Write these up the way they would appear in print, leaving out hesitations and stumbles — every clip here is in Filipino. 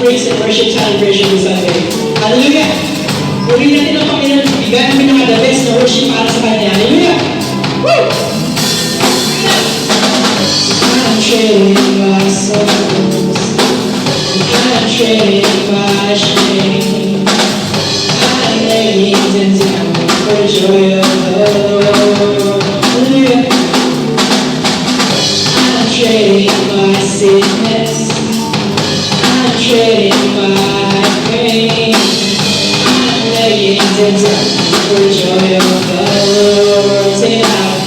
praise and worship celebration this Sunday. Hallelujah! Puri natin ang Panginoon. Bigyan namin ng the best na worship para sa Kanya. Hallelujah! Woo! I'm trading my souls. I'm trading my shame. I'm laying them down for the joy of the Lord. Hallelujah! I'm trading my sickness. I'm trading my pain. I'm laying them down for the joy of the Lord. Sing it out.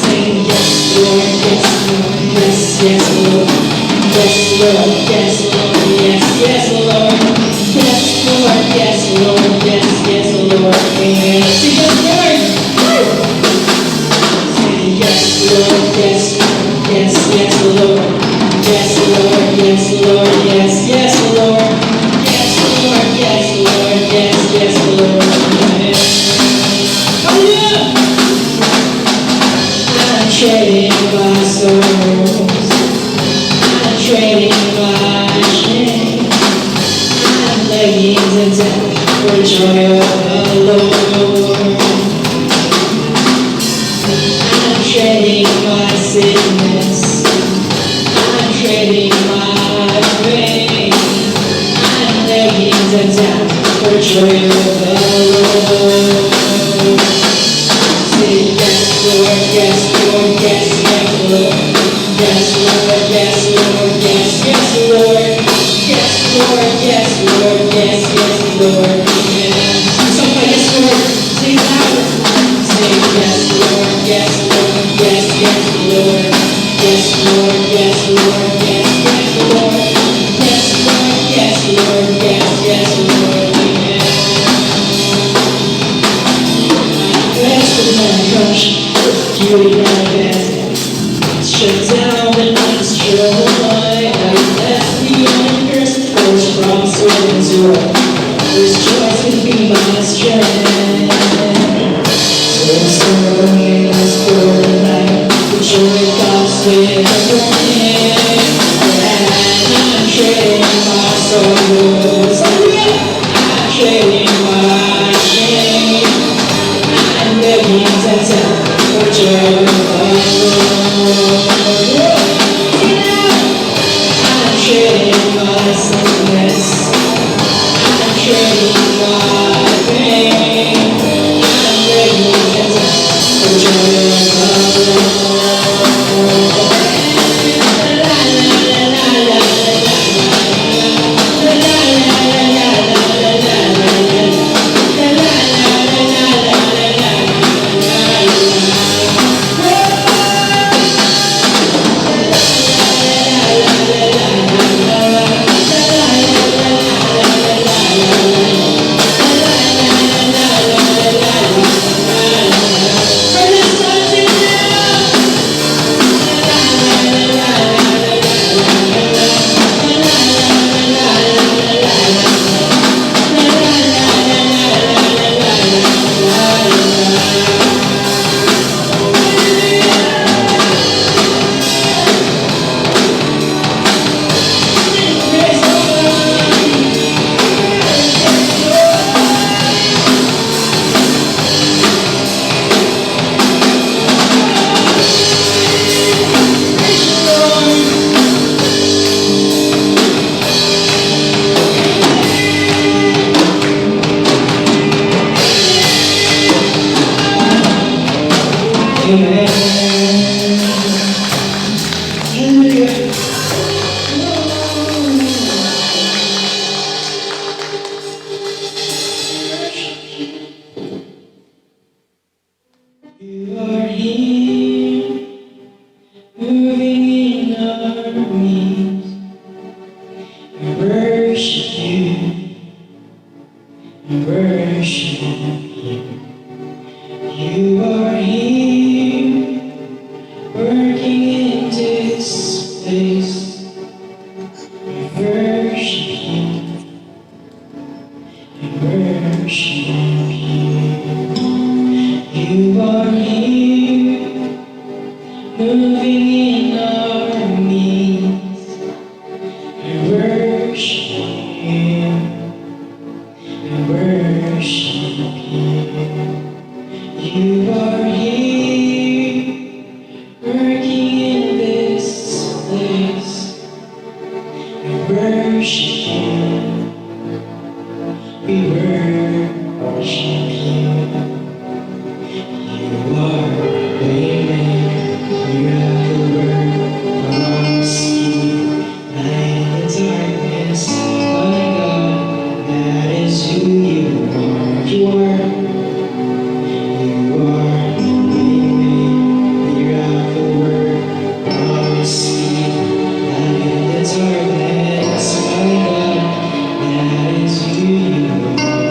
Sing yes, Lord, yes, Lord, yes, yes, Lord. Yes, Lord, yes, Lord, yes, yes, Lord. Yes, Lord, yes, Lord, yes, yes, Lord. Amen. Sing yes, Lord. Woo! Sing yes, Lord, yes, Lord, yes, yes, Lord. Yes, Lord, yes, Lord, yes, yes, Lord. Yes, Lord, yes, Lord, yes, yes, Lord. Amen. Hallelujah! I'm trading my souls. I'm trading my shame. I'm laying them down for the joy of the Lord. I'm trading my sickness. I'm trading my pain. I'm laying them down for the joy of the Lord. Say yes, Lord, yes, Lord, yes, yes, Lord. Yes, Lord, yes, Lord, yes, yes, Lord. Yes, Lord, yes, Lord, yes, yes, Lord. Amen. Somebody, yes, Lord. Say it louder. Say yes, Lord, yes, Lord, yes, yes, Lord. Yes, Lord, yes, Lord, yes, yes, Lord. Yes, Lord, yes, Lord, yes, yes, Lord. Amen. Bless the man crush, you ain't not bad. Shut down the night's joy. I left the anchors, forged from sword and sword. This joy can be my strength. So sorry, let's go tonight. The joy comes with the morning. And I'm trading my sorrows. I'm trading my shame. I'm begging to tell for joy of the Lord. I'm trading my sickness. I'm trading my pain. I'm begging to tell for joy of the Lord. La la la la la la la la la la la la. Amen. Hallelujah. You are here, moving in our midst. We worship you, we worship you. You are here, working in this place. We worship you, we worship you. You are here, moving in our midst. We worship worship you. You are here, working in this place. We worship you. We worship you. You are waymaker, miracle worker, promise keeper, light in the darkness. My God, that is who you are. You are waymaker, miracle worker, promise keeper, light in the darkness. My God, that is who you are.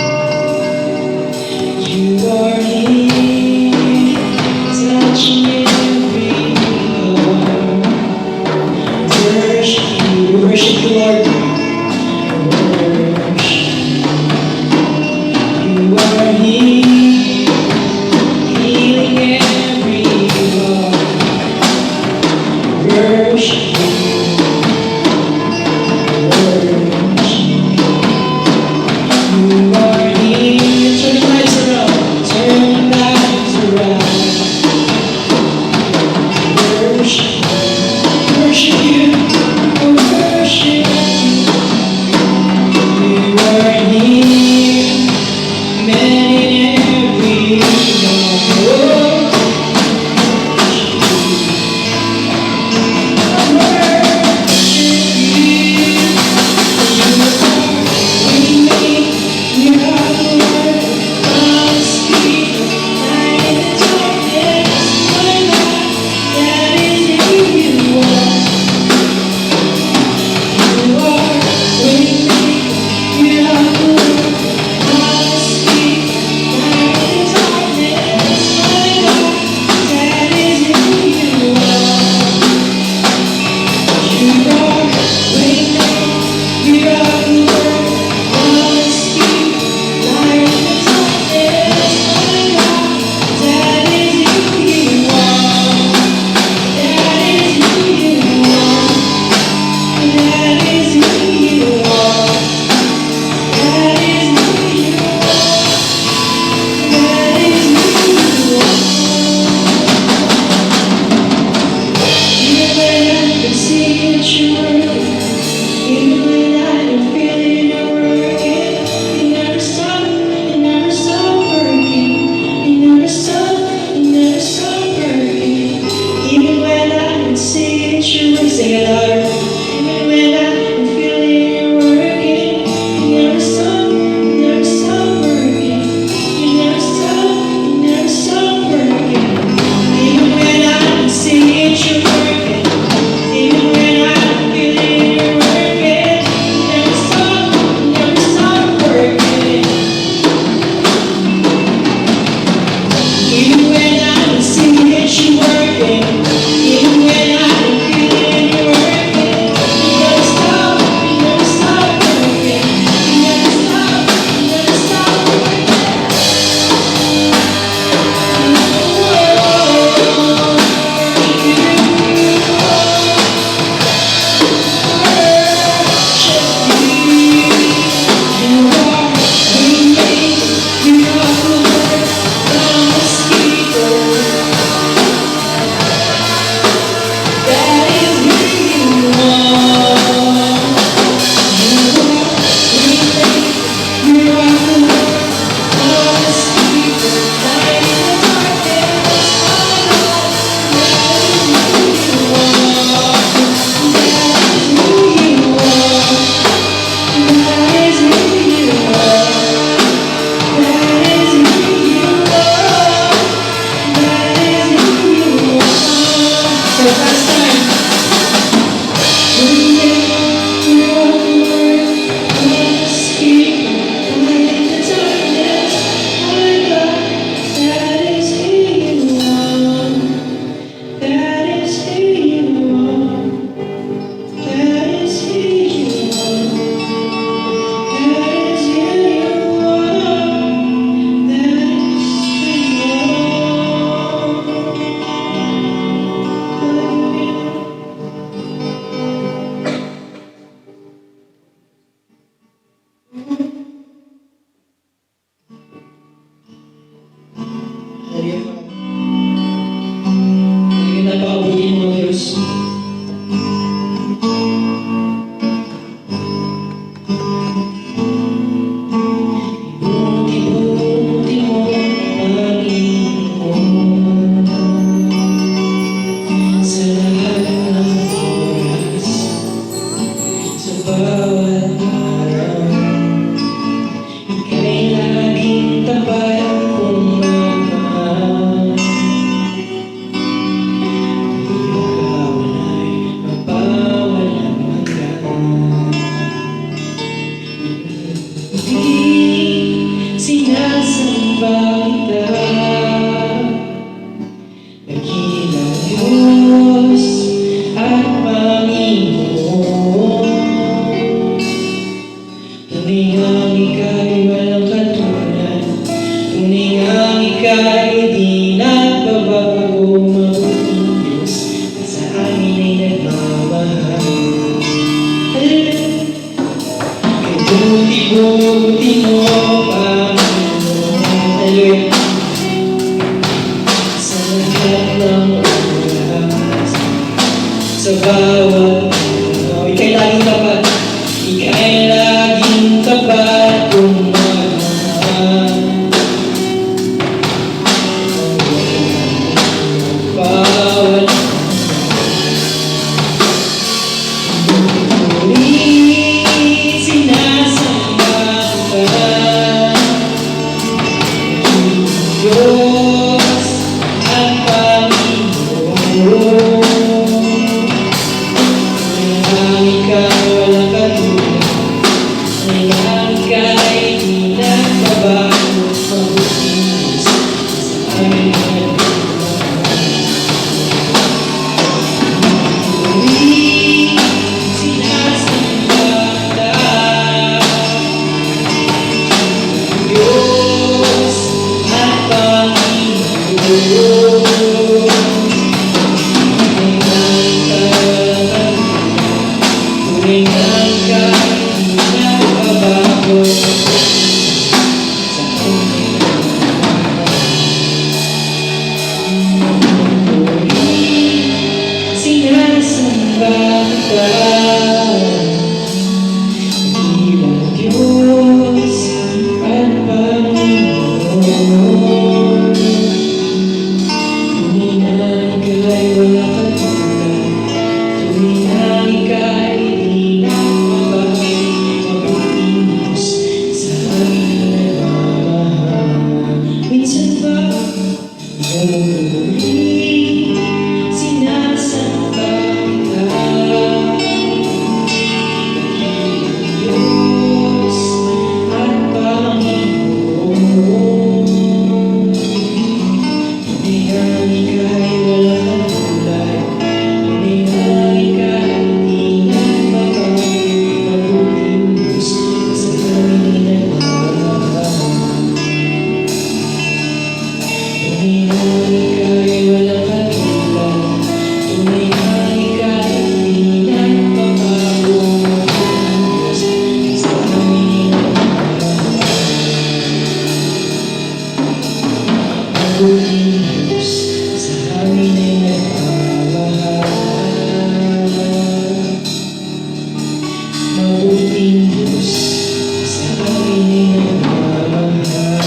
Tunay ngang ika'y walang katulad, tunay ngang ika'y di nagbabago. Mabuting Diyos at sa amin ay nagmamahal. Kay buti-buti mo, Panginoon. Hallelujah. Sa lahat ng oras, sa bawat araw, ika'y laging tapat, ika'y laging tapat kung magmahal. Bawat ulit sinasamba ka, Diyos at Panginoon. Ang ikaw walang katulad, ang ika'y di nagbabago. Mabuting Diyos sa amin ay nagmamahal. Muli sinasamba ka, Diyos at Panginoon. Tunay ngang ika'y di nagbabago. Sa amin ay sinasamba ka, dakilang Diyos at Panginoon. Tunay ngang ika'y walang katulad, tunay ngang ika'y di nagbabago. Mabuting Diyos sa amin ay nagmamahal. Minsan ba ikaw muli sinasamba ka, Diyos at Panginoon. Tunay ngang ika'y walang katulad, tunay ngang ika'y di nagbabago. Mabuting Diyos sa amin ay nagmamahal. Tunay ngang ika'y walang katulad, tunay ngang ika'y di nagbabago. Mabuting Diyos sa amin ay nagmamahal. Mabuting Diyos sa amin ay nagmamahal. Mabuting Diyos sa amin ay nagmamahal.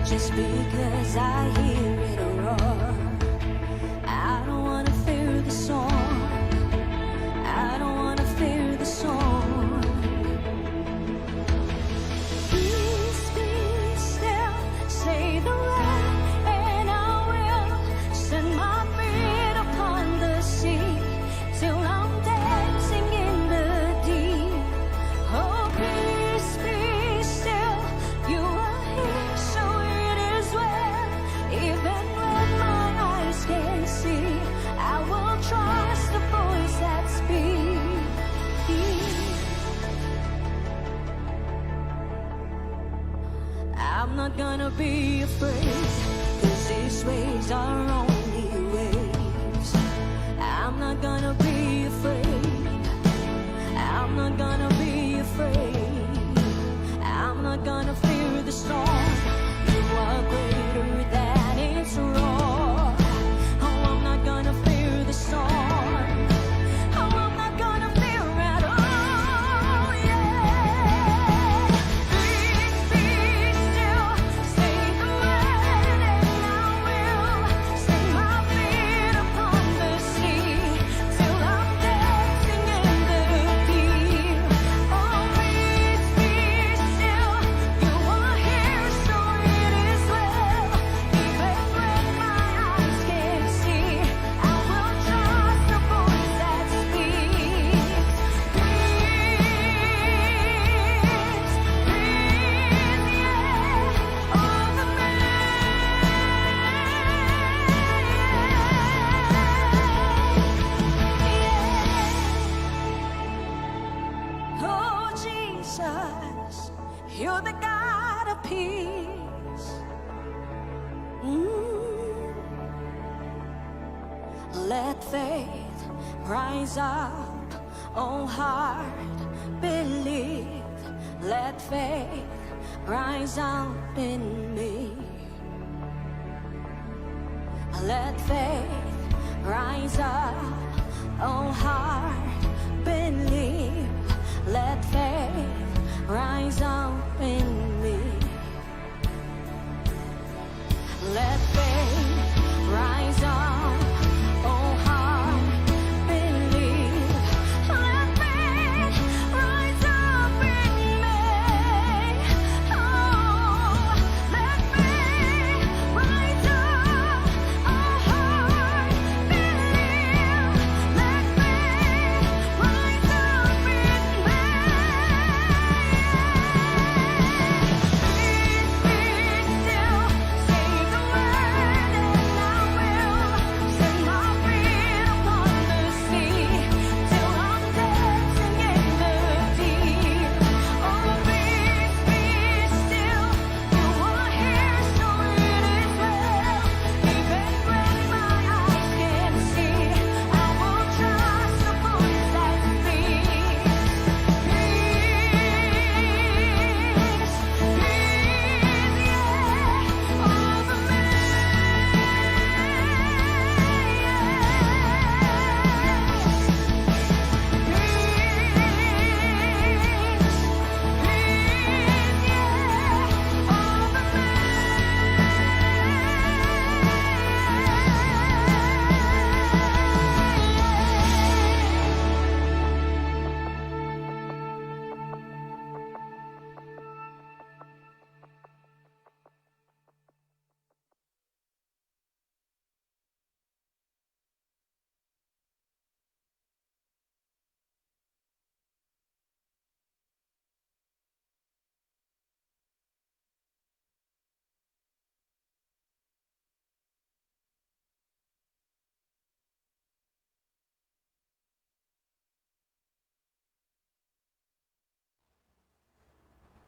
Just because I hear it roar, I don't wanna fear the storm. I don't wanna fear the storm. Peace, be still, say the word, and I will send my feet upon the sea till I'm dancing in the deep. Oh, peace, be still, you are here, so it is well. these are only waves. I'm not gonna be afraid. I'm not gonna be afraid. I'm not gonna fear the storm. You are greater than its roar. Oh, I'm not gonna fear the storm. Oh, I'm not gonna fear at all. Yeah. Peace, be still. Say the word and I will set my feet upon the sea till I'm dancing in the deep. Oh, peace, be still. You are here, so it is well. Even when my eyes can't see, I will trust the voice that speaks. Oh, Jesus, you're the God of peace. Mm. Let faith rise up, oh heart, believe. Let faith rise up in me. Let faith rise up, oh heart, believe. Let faith rise up in me. Let faith rise up, oh heart, believe. Let faith rise up in me. Oh, let faith rise up, oh heart, believe. Let faith rise up in me. Peace, be still. Say the word and I will set my feet upon the sea till I'm dancing in the deep. Oh, peace, be still. You are here, so it is well. Even when my eyes can't see, I will trust the voice that speaks.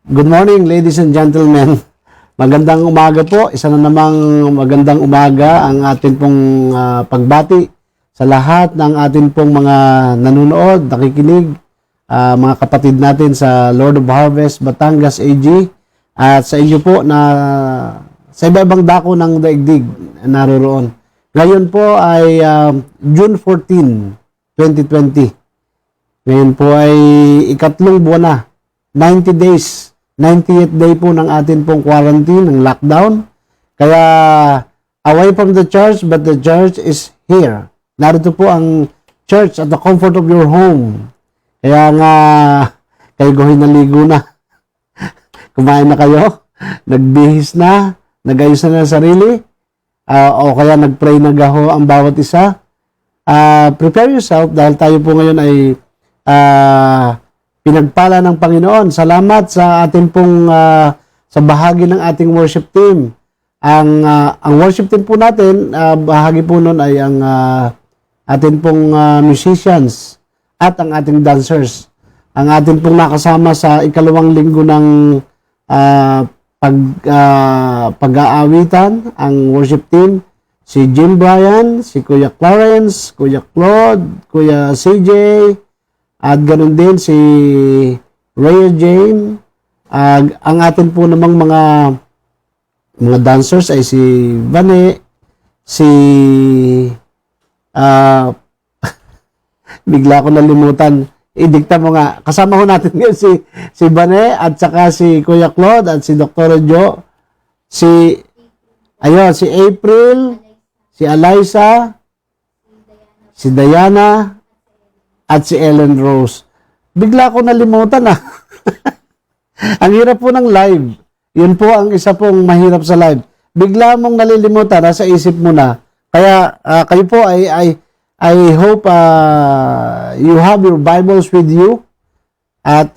Good morning, ladies and gentlemen. Magandang umaga po. Isa na namang magandang umaga ang atin pong pagbati sa lahat ng atin pong mga nanonood, nakikinig, mga kapatid natin sa Lord of Harvest, Batangas AG, at sa inyo po na sa iba-ibang dako ng daigdig naroroon. Ngayon po ay June 14, 2020. Ngayon po ay ikatlong buwan na, 90 days, 90th day po ng atin pong quarantine, ng lockdown. Kaya, away from the church, but the church is here. Narito po ang church at the comfort of your home. Kaya nga, kayo go'y naligo na. Kumain na kayo, nagbihis na, nagayos na ng sarili, o kaya nagpray na gaho ang bawat isa. Prepare yourself dahil tayo po ngayon ay pinagpala ng Panginoon. Salamat sa ating pong sa bahagi ng ating worship team. Ang worship team po natin, bahagi po nun ay ang ating pong musicians at ang ating dancers. Ang ating pong nakasama sa ikalawang linggo ng pag-aawitan, ang worship team, si Jim Bryan, si Kuya Clarence, Kuya Claude, Kuya CJ, at ganun din si Rhea Jane. Ang atin po namang mga dancers ay si Vane, si bigla ko nalimutan. Idikta mo nga. Kasama ho natin ngayon si Vane at saka si Kuya Claude at si Dr. Jo. Si April, si Eliza, si Diana, at si Ellen Rose. Bigla ko nalimutan ah. Ang hirap po ng live. Yun po ang isa pong mahirap sa live. Bigla mong nalilimutan, nasa isip mo na. Kaya kayo po I hope you have your Bibles with you. At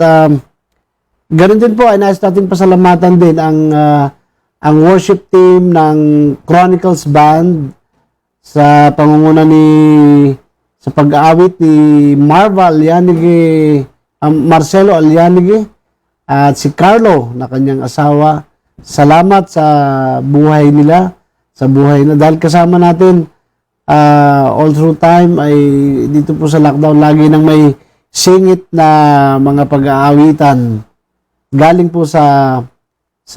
ganun din po ay nais natin pasalamatan din ang worship team ng Chronicles Band sa pangunguna sa pag-aawit ni Marva Alianige, Marcelo Alianige at si Carlo na kanyang asawa. Salamat sa buhay nila, sa buhay na dahil kasama natin all through time ay dito po sa lockdown lagi nang may singit na mga pag-aawitan galing po sa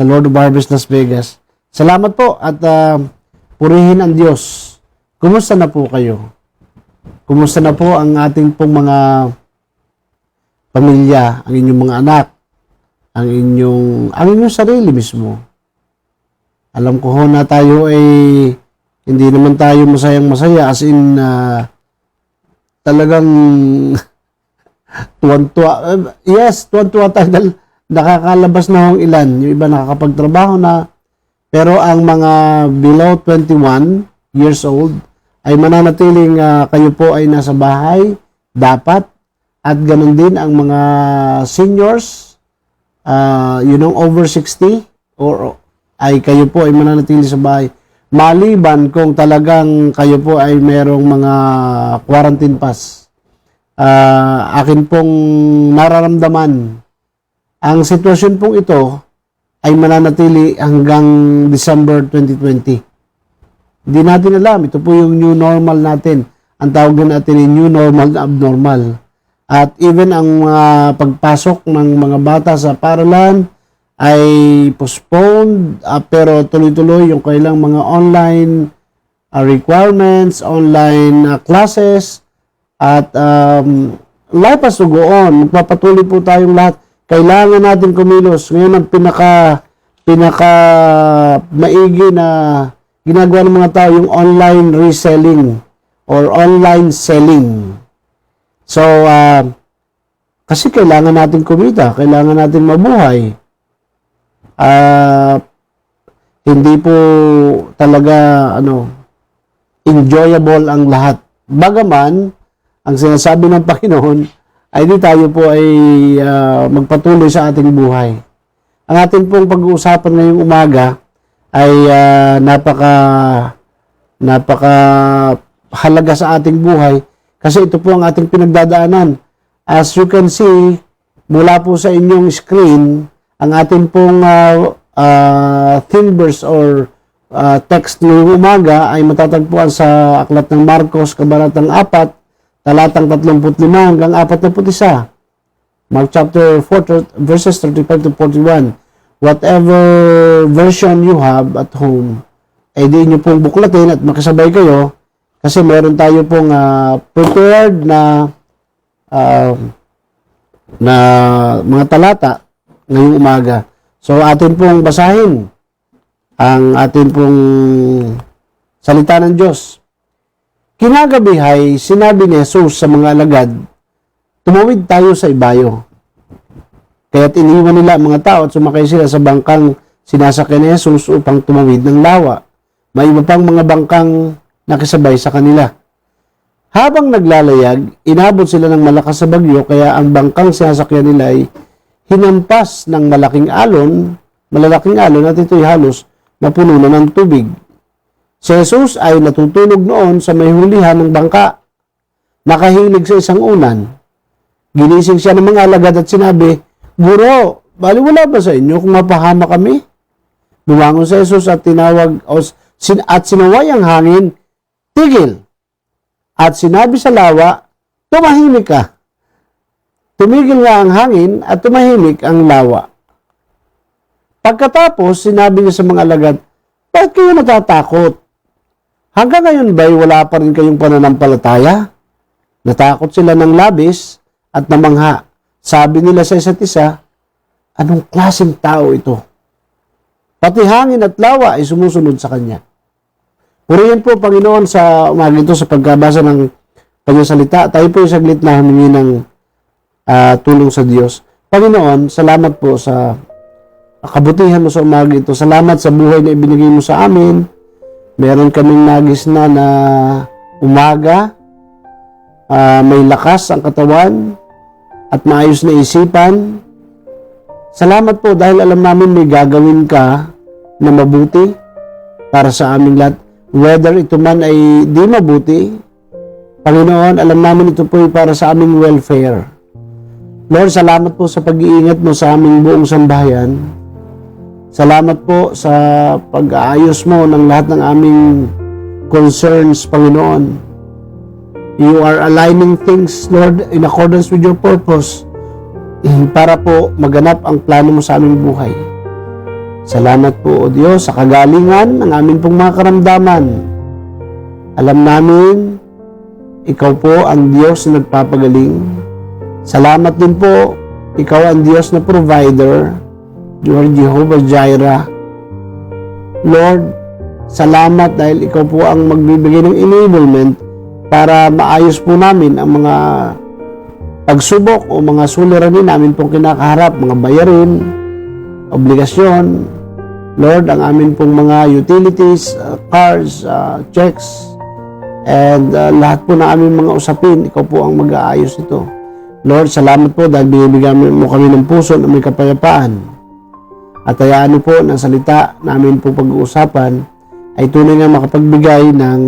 Lord of Harvest Las Vegas. Salamat po at purihin ang Diyos. Kumusta na po kayo? Kumusta na po ang ating pong mga pamilya, ang inyong mga anak, ang inyong sarili mismo? Alam ko ho na tayo ay hindi naman tayo masayang-masaya as in talagang tuwan-tuwa. Yes, tuwan-tuwa tayo dahil nakakalabas na hong ilan. Yung iba nakakapagtrabaho na. Pero ang mga below 21 years old ay mananatiling kayo po ay nasa bahay. Dapat. At ganun din ang mga seniors, over 60 or ay kayo po ay mananatili sa bahay. Maliban kung talagang kayo po ay merong mga quarantine pass. Akin pong nararamdaman ang sitwasyon pong ito ay mananatili hanggang December 2020. Hindi natin alam. Ito po yung new normal natin. Ang tawag natin ay new normal na abnormal. At even ang pagpasok ng mga bata sa paaralan ay postponed, pero tuloy-tuloy yung kailang mga online requirements, online classes, at life has to go on. Magpapatuloy po tayong lahat. Kailangan natin kumilos. Ngayon ang pinaka maigi na ginagawa ng mga tao yung online reselling or online selling. So, kasi kailangan natin kumita, kailangan natin mabuhay. Hindi po talaga enjoyable ang lahat. Bagaman, ang sinasabi ng Panginoon ay di tayo po ay magpatuloy sa ating buhay. Ang ating pong pag-uusapan ngayong umaga ay napaka halaga sa ating buhay kasi ito po ang ating pinagdadaanan. As you can see, mula po sa inyong screen, ang ating pong theme verse or text ngayong umaga ay matatagpuan sa Aklat ng Marcos, Kabanatang 4, talatang 35 hanggang 41. Mark chapter 4, verses 35 to 41. Whatever version you have at home, ay di nyo pong buklatin at makisabay kayo kasi meron tayo pong prepared na mga talata ngayong umaga. So, atin pong basahin ang atin pong salita ng Diyos. Kinagabihay, sinabi ni Jesus sa mga alagad, tumawid tayo sa ibayo. Kaya't iniwan nila ang mga tao at sumakay sila sa bangkang sinasakyan ni Jesus upang tumawid ng lawa. May iba pang mga bangkang nakisabay sa kanila. Habang naglalayag, inabot sila ng malakas sa bagyo, kaya ang bangkang sinasakyan nila ay hinampas ng malalaking alon at ito'y halos napuno na ng tubig. Si Jesus ay natutulog noon sa may hulihan ng bangka. Nakahilig sa isang unan. Ginising siya ng mga alagad at sinabi, Guro, baliwala ba sa inyo kung mapahama kami? Bumangon si Jesus at At sinaway ang hangin, tigil. At sinabi sa lawa, tumahimik ka. Tumigil nga ang hangin at tumahimik ang lawa. Pagkatapos, sinabi niya sa mga alagad, bakit kayo natatakot? Hanggang ngayon ba'y wala pa rin kayong pananampalataya? Natakot sila ng labis at namangha. Sabi nila sa isa't isa, anong klaseng tao ito? Pati hangin at lawa ay sumusunod sa kanya. Purihin po, Panginoon, sa umaga ito sa pagkabasa ng kanyang salita. Tayo po saglit na humingi ng tulong sa Diyos. Panginoon, salamat po sa kabutihan mo sa umaga ito. Salamat sa buhay na ibinigay mo sa amin. Meron kaming nagisna na umaga. May lakas ang katawan at maayos na isipan. Salamat po dahil alam namin may gagawin ka na mabuti para sa aming lahat. Whether ito man ay di mabuti, Panginoon, alam namin ito po ay para sa aming welfare. Lord, salamat po sa pag-iingat mo sa aming buong sambahayan. Salamat po sa pag-aayos mo ng lahat ng aming concerns, Panginoon. You are aligning things, Lord, in accordance with your purpose para po maganap ang plano mo sa aming buhay. Salamat po, O Diyos, sa kagalingan ng aming pong mga karamdaman. Alam namin, Ikaw po ang Diyos na nagpapagaling. Salamat din po, Ikaw ang Diyos na provider. You are Jehovah Jireh. Lord, salamat dahil Ikaw po ang magbibigay ng enablement para maayos po namin ang mga pagsubok o mga suliranin namin pong kinakaharap, mga bayarin, obligasyon. Lord, ang amin pong mga utilities, cars, checks, and lahat po na aming mga usapin, Ikaw po ang mag-aayos ito. Lord, salamat po dahil binibigyan mo kami ng puso na may kapayapaan. At hayaan po ng salita namin po pag-uusapan ay tunay nga makapagbigay ng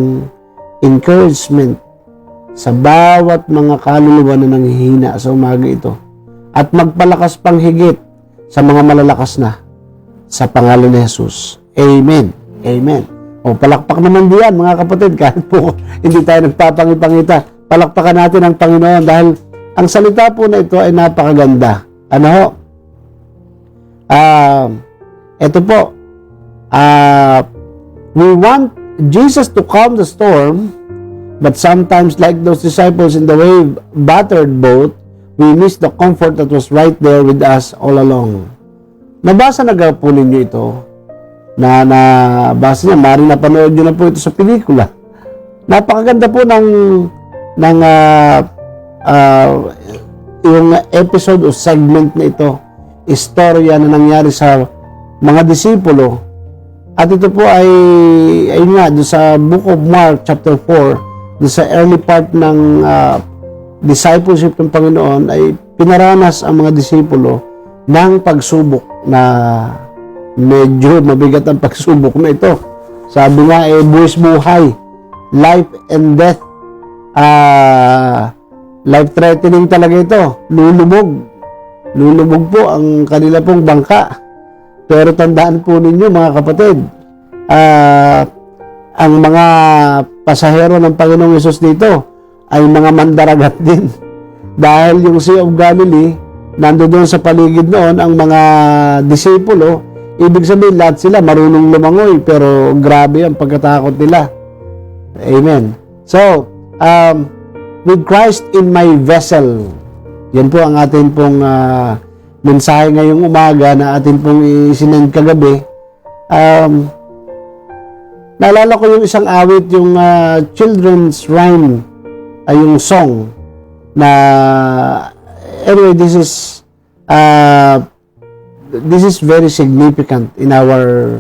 encouragement sa bawat mga kaluluwa na nanghihina sa umaga ito. At magpalakas pang higit sa mga malalakas na sa pangalan ni Jesus. Amen. Amen. O palakpak naman diyan mga kapatid, kahit po hindi tayo nagpapangipangita. Palakpakan natin ang Panginoon dahil ang salita po na ito ay napakaganda. Ano ho? Ito po. We want Jesus to calm the storm, but sometimes like those disciples in the wave-battered boat, we miss the comfort that was right there with us all along. Nabasa na po ninyo ito. Nabasa niya, maaaring napanood nyo na po ito sa pelikula. Napakaganda po ng yung episode o segment na ito, istorya na nangyari sa mga disipulo. At ito po ay ayun nga, doon sa Book of Mark chapter 4, doon sa early part ng discipleship ng Panginoon, ay pinaranas ang mga disipulo ng pagsubok na medyo mabigat ang pagsubok na ito. Sabi nga, buwis buhay, life and death, life-threatening talaga ito. Lulubog po ang kanila pong bangka. Pero tandaan po ninyo mga kapatid, ang mga pasahero ng Panginoong Hesus dito ay mga mandaragat din. Dahil yung Sea of Galilee, nandoon sa paligid noon ang mga disipulo, ibig sabihin lahat sila marunong lumangoy, pero grabe ang pagkatakot nila. Amen. So, with Christ in my vessel. Yan po ang atin pong mensahe ngayong umaga na atin pong isinend kagabi. Naalala ko yung isang awit, yung children's rhyme, ay yung song na anyway, this is very significant in our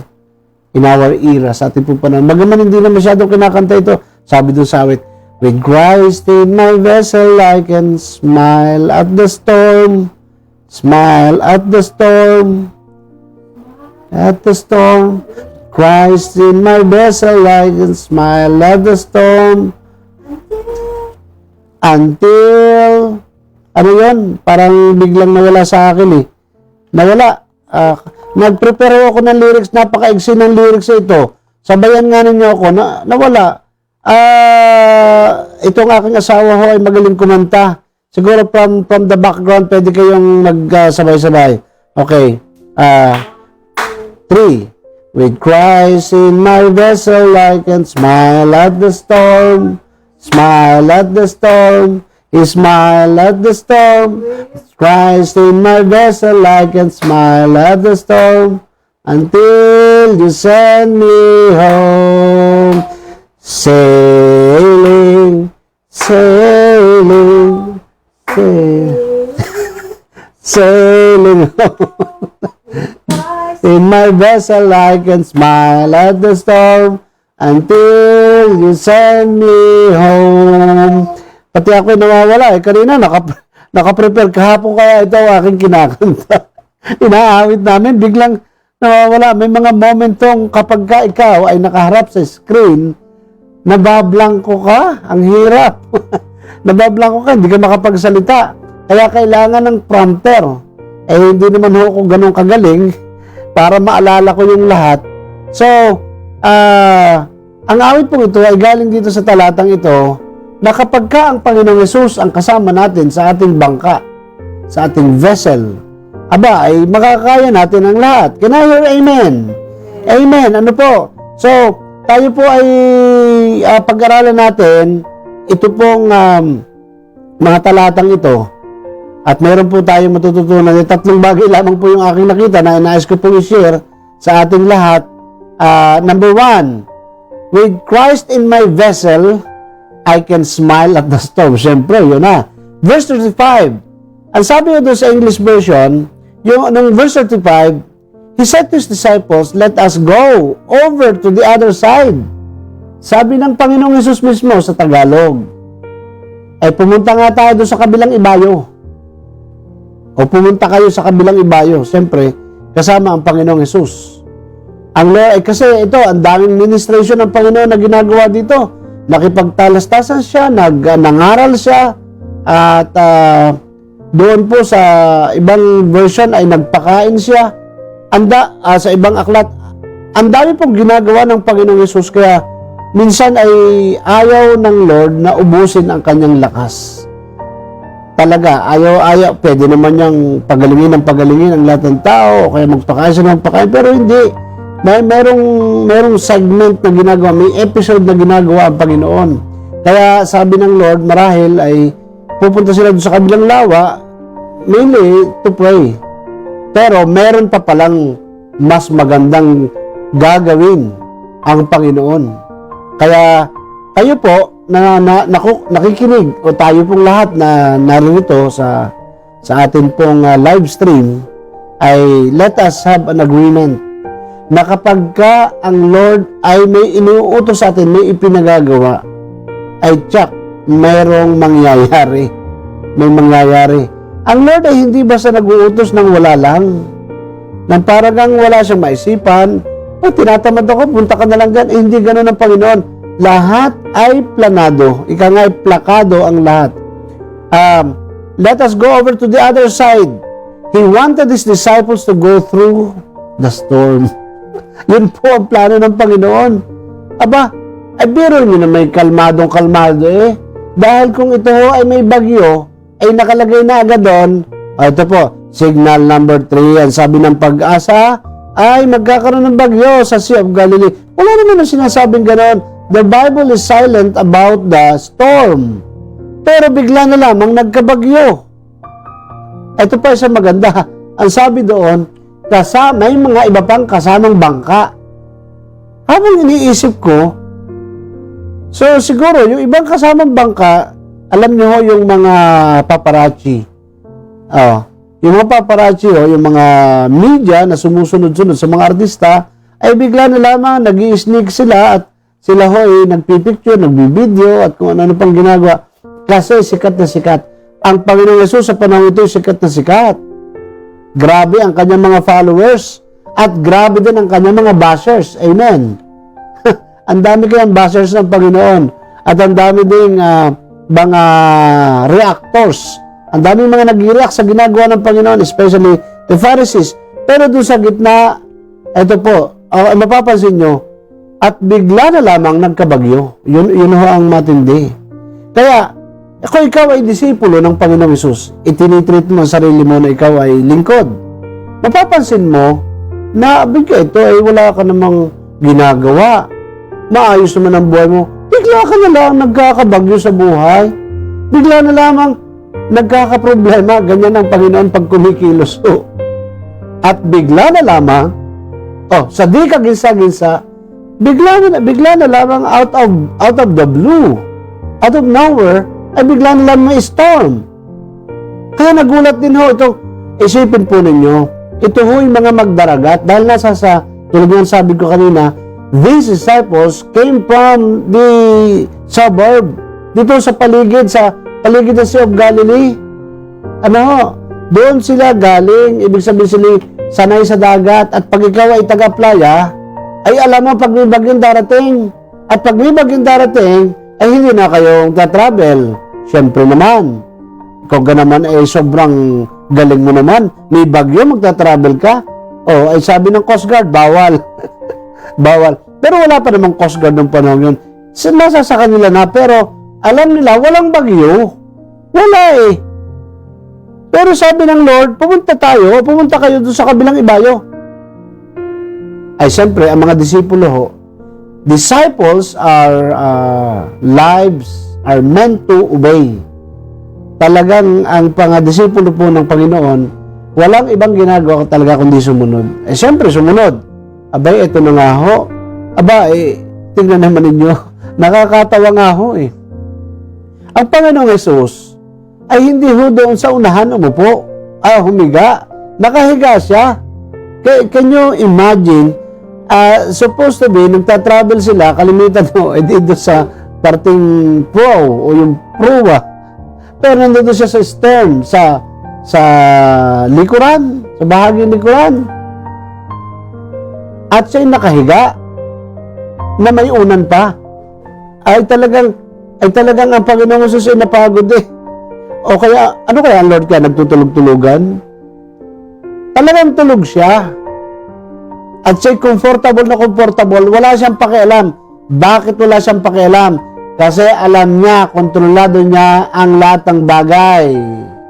era sa ating pong panahon. Bagaman hindi na masyadong kinakanta ito, sabi doon sa awit, with Christ in my vessel, I can smile at the storm. Smile at the storm. At the storm. Christ in my vessel, I can smile at the storm. Until, ano yun? Parang biglang nawala sa akin eh. Nawala. Nag-prepare ako ng lyrics, napaka-iksi ng lyrics ito. Sabayan nga ninyo ako na nawala. Itong aking asawa ho ay magaling kumanta. Siguro from the background, pwede kayong magsabay-sabay. Okay. 3. With Christ in my vessel, I can smile at the storm. Smile at the storm. Smile at the storm. With Christ in my vessel, I can smile at the storm. Until you send me home. Sailing, sailing, sailing home. In my vessel I can smile at the storm until you send me home. Pati ako nawawala eh. Kanina nakaprepare kahapon kaya ito aking kinakanta. Inaawit namin, biglang nawawala. May mga momentong kapag ka ikaw ay nakaharap sa screen, nabablangko ka. Ang hirap. Nabablangko ka, hindi ka makapagsalita. Kaya kailangan ng prompter. Eh, hindi naman ako ganun kagaling para maalala ko yung lahat. So, ang awit po ito ay galing dito sa talatang ito na kapag ka ang Panginoong Hesus ang kasama natin sa ating bangka, sa ating vessel, aba, ay makakaya natin ang lahat. Can I hear amen? Amen. Ano po? So, tayo po ay pag-aralan natin ito pong mga talatang ito. At meron po tayong matututunan. Tatlong bagay lamang po yung aking nakita na inayos ko po i-share sa ating lahat. Number 1, with Christ in my vessel, I can smile at the storm. Siyempre, yun na. Verse 35. Ang sabi ko doon sa English version, yung nung verse 35, He said to His disciples, let us go over to the other side. Sabi ng Panginoong Hesus mismo sa Tagalog, ay pumunta nga tayo doon sa kabilang ibayo. O pumunta kayo sa kabilang ibayo. Siyempre, kasama ang Panginoong Hesus. Ang Lord, kasi ito, ang daming ministration ng Panginoon na ginagawa dito. Nakipagtalastasan siya, nangaral siya, at doon po sa ibang version ay nagpakain siya. Sa ibang aklat, ang dami pong ginagawa ng Panginoong Hesus, kaya minsan ay ayaw ng Lord na ubusin ang kanyang lakas. Talaga, ayaw, pwede naman niyang pagalingin ang lahat ng tao, o kaya magpakain siya ng pagkain, pero hindi. Merong segment na ginagawa, may episode na ginagawa ang Panginoon. Kaya sabi ng Lord, marahil ay pupunta sila doon sa kabilang lawa, mainly to pray. Pero meron pa palang mas magandang gagawin ang Panginoon. Kaya kayo po, nakikinig o tayo pong lahat na narito sa atin pong live stream ay let us have an agreement na kapag ka ang Lord ay may inuutos sa atin, may ipinagagawa, ay tsak, mayroong mangyayari. May mangyayari. Ang Lord ay hindi basta nag-uutos ng wala lang. Nang paragang wala siyang maisipan, tinatamad ako, punta ka na lang dyan. Eh, hindi ganun ang Panginoon. Lahat ay planado. Ika nga ay plakado ang lahat. Let us go over to the other side. He wanted His disciples to go through the storm. Yun po ang plano ng Panginoon. Aba, ay biro nyo na may kalmadong-kalmado eh. Dahil kung ito ay may bagyo, ay nakalagay na agad doon. Ito po, signal number 3. Ang sabi ng Pag-asa, ay magkakaroon ng bagyo sa Sea of Galilee. Wala naman na sinasabing ganoon. The Bible is silent about the storm. Pero bigla na lamang nagkabagyo. Ito pa isang maganda. Ang sabi doon, may mga iba pang kasamang bangka. Habang iniisip ko, so siguro yung ibang kasamang bangka, alam niyo ho yung mga paparazzi. Yung mga paparazzi ho, yung mga media na sumusunod-sunod sa mga artista, ay bigla na lamang nag-i-sneak sila at sila ho ay nagpipicture, nagbibideo at kung ano pang ginagawa. Kasi sikat na sikat. Ang Panginoong Hesus sa panahon ito sikat na sikat. Grabe ang kanyang mga followers at grabe din ang kanyang mga bashers. Amen. Ang dami kayang bashers ng Panginoon at ang dami ding mga reactors. Ang dami mga nag-react sa ginagawa ng Panginoon, especially the Pharisees. Pero doon sa gitna, ito po, mapapansin nyo, At bigla na lamang nagkabagyo. Yun ho ang matindi. Kaya, kung ikaw ay disipulo ng Panginoong Hesus, itinitreat mo ang sarili mo na ikaw ay lingkod. Mapapansin mo na bigla ito ay wala ka namang ginagawa. Maayos naman ang buhay mo. Bigla ka na lang nagkakabagyo sa buhay. Bigla na lamang nagkakaproblema. Ganyan ang Panginoon pag kumikilos. At bigla na lamang, sa di kaginsa-ginsa, bigla na lamang out of the blue, out of nowhere, ay bigla na lamang may storm. Kaya nagulat din ho ito. Isipin po ninyo, ito ho yung mga magdaragat dahil nasa sa, tulad ng sabi ko kanina, these disciples came from the suburb, dito sa paligid ng Sea of Galilee. Doon sila galing, ibig sabihin sila sanay sa dagat, at pag ikaw ay taga-playa, ay alam mo pag may bagyong darating. At pag may bagyong darating, ay hindi na kayong tatravel. Siyempre naman, ikaw ka naman ay sobrang galing mo naman. May bagyo, magtatravel ka. Ay sabi ng Coast Guard, bawal. Bawal. Pero wala pa namang Coast Guard ng panahon yun. Nasa sa kanila na, pero alam nila, walang bagyo. Wala eh. Pero sabi ng Lord, pumunta kayo doon sa kabilang ibayo. Ay siyempre, ang mga disciples lives are meant to obey. Talagang ang disipulo po ng Panginoon, walang ibang ginagawa talaga kundi sumunod. Siyempre, sumunod. Abay, ito na nga ho. Tingnan naman ninyo, nakakatawa nga ho eh. Ang Panginoong Hesus ay hindi ho doon sa unahan umupo, humiga. Nakahiga siya. Can you imagine, supposed to be, nagtatravel sila, kalimitan mo, dito sa parting prow o yung proa. Pero nandito siya sa stern, sa likuran, sa bahagi likuran. At siya'y nakahiga na may unan pa. Ay talagang ang Panginoong Hesus ay napagod eh. O kaya, ano kaya ang Lord kaya nagtutulog-tulugan? Talagang tulog siya. At siya'y comfortable na comfortable, wala siyang pakialam. Bakit wala siyang pakialam? Kasi alam niya, kontrolado niya ang lahat ng bagay.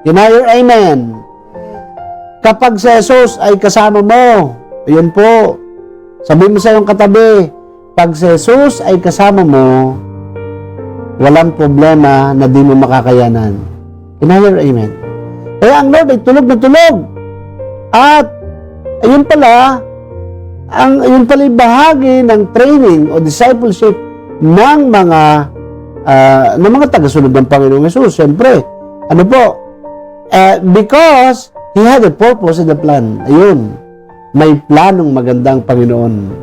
Can I hear amen? Kapag si Jesus ay kasama mo, ayun po, sabihin mo sa iyong katabi, pag si Jesus ay kasama mo, walang problema na di mo makakayanan. Can I hear amen? Kaya ang Lord ay tulog na tulog. At ayun pala yung bahagi ng training o discipleship ng mga tagasunod ng Panginoong Hesus. Siyempre, because He had a purpose and a plan. Ayun, may planong magandang Panginoon.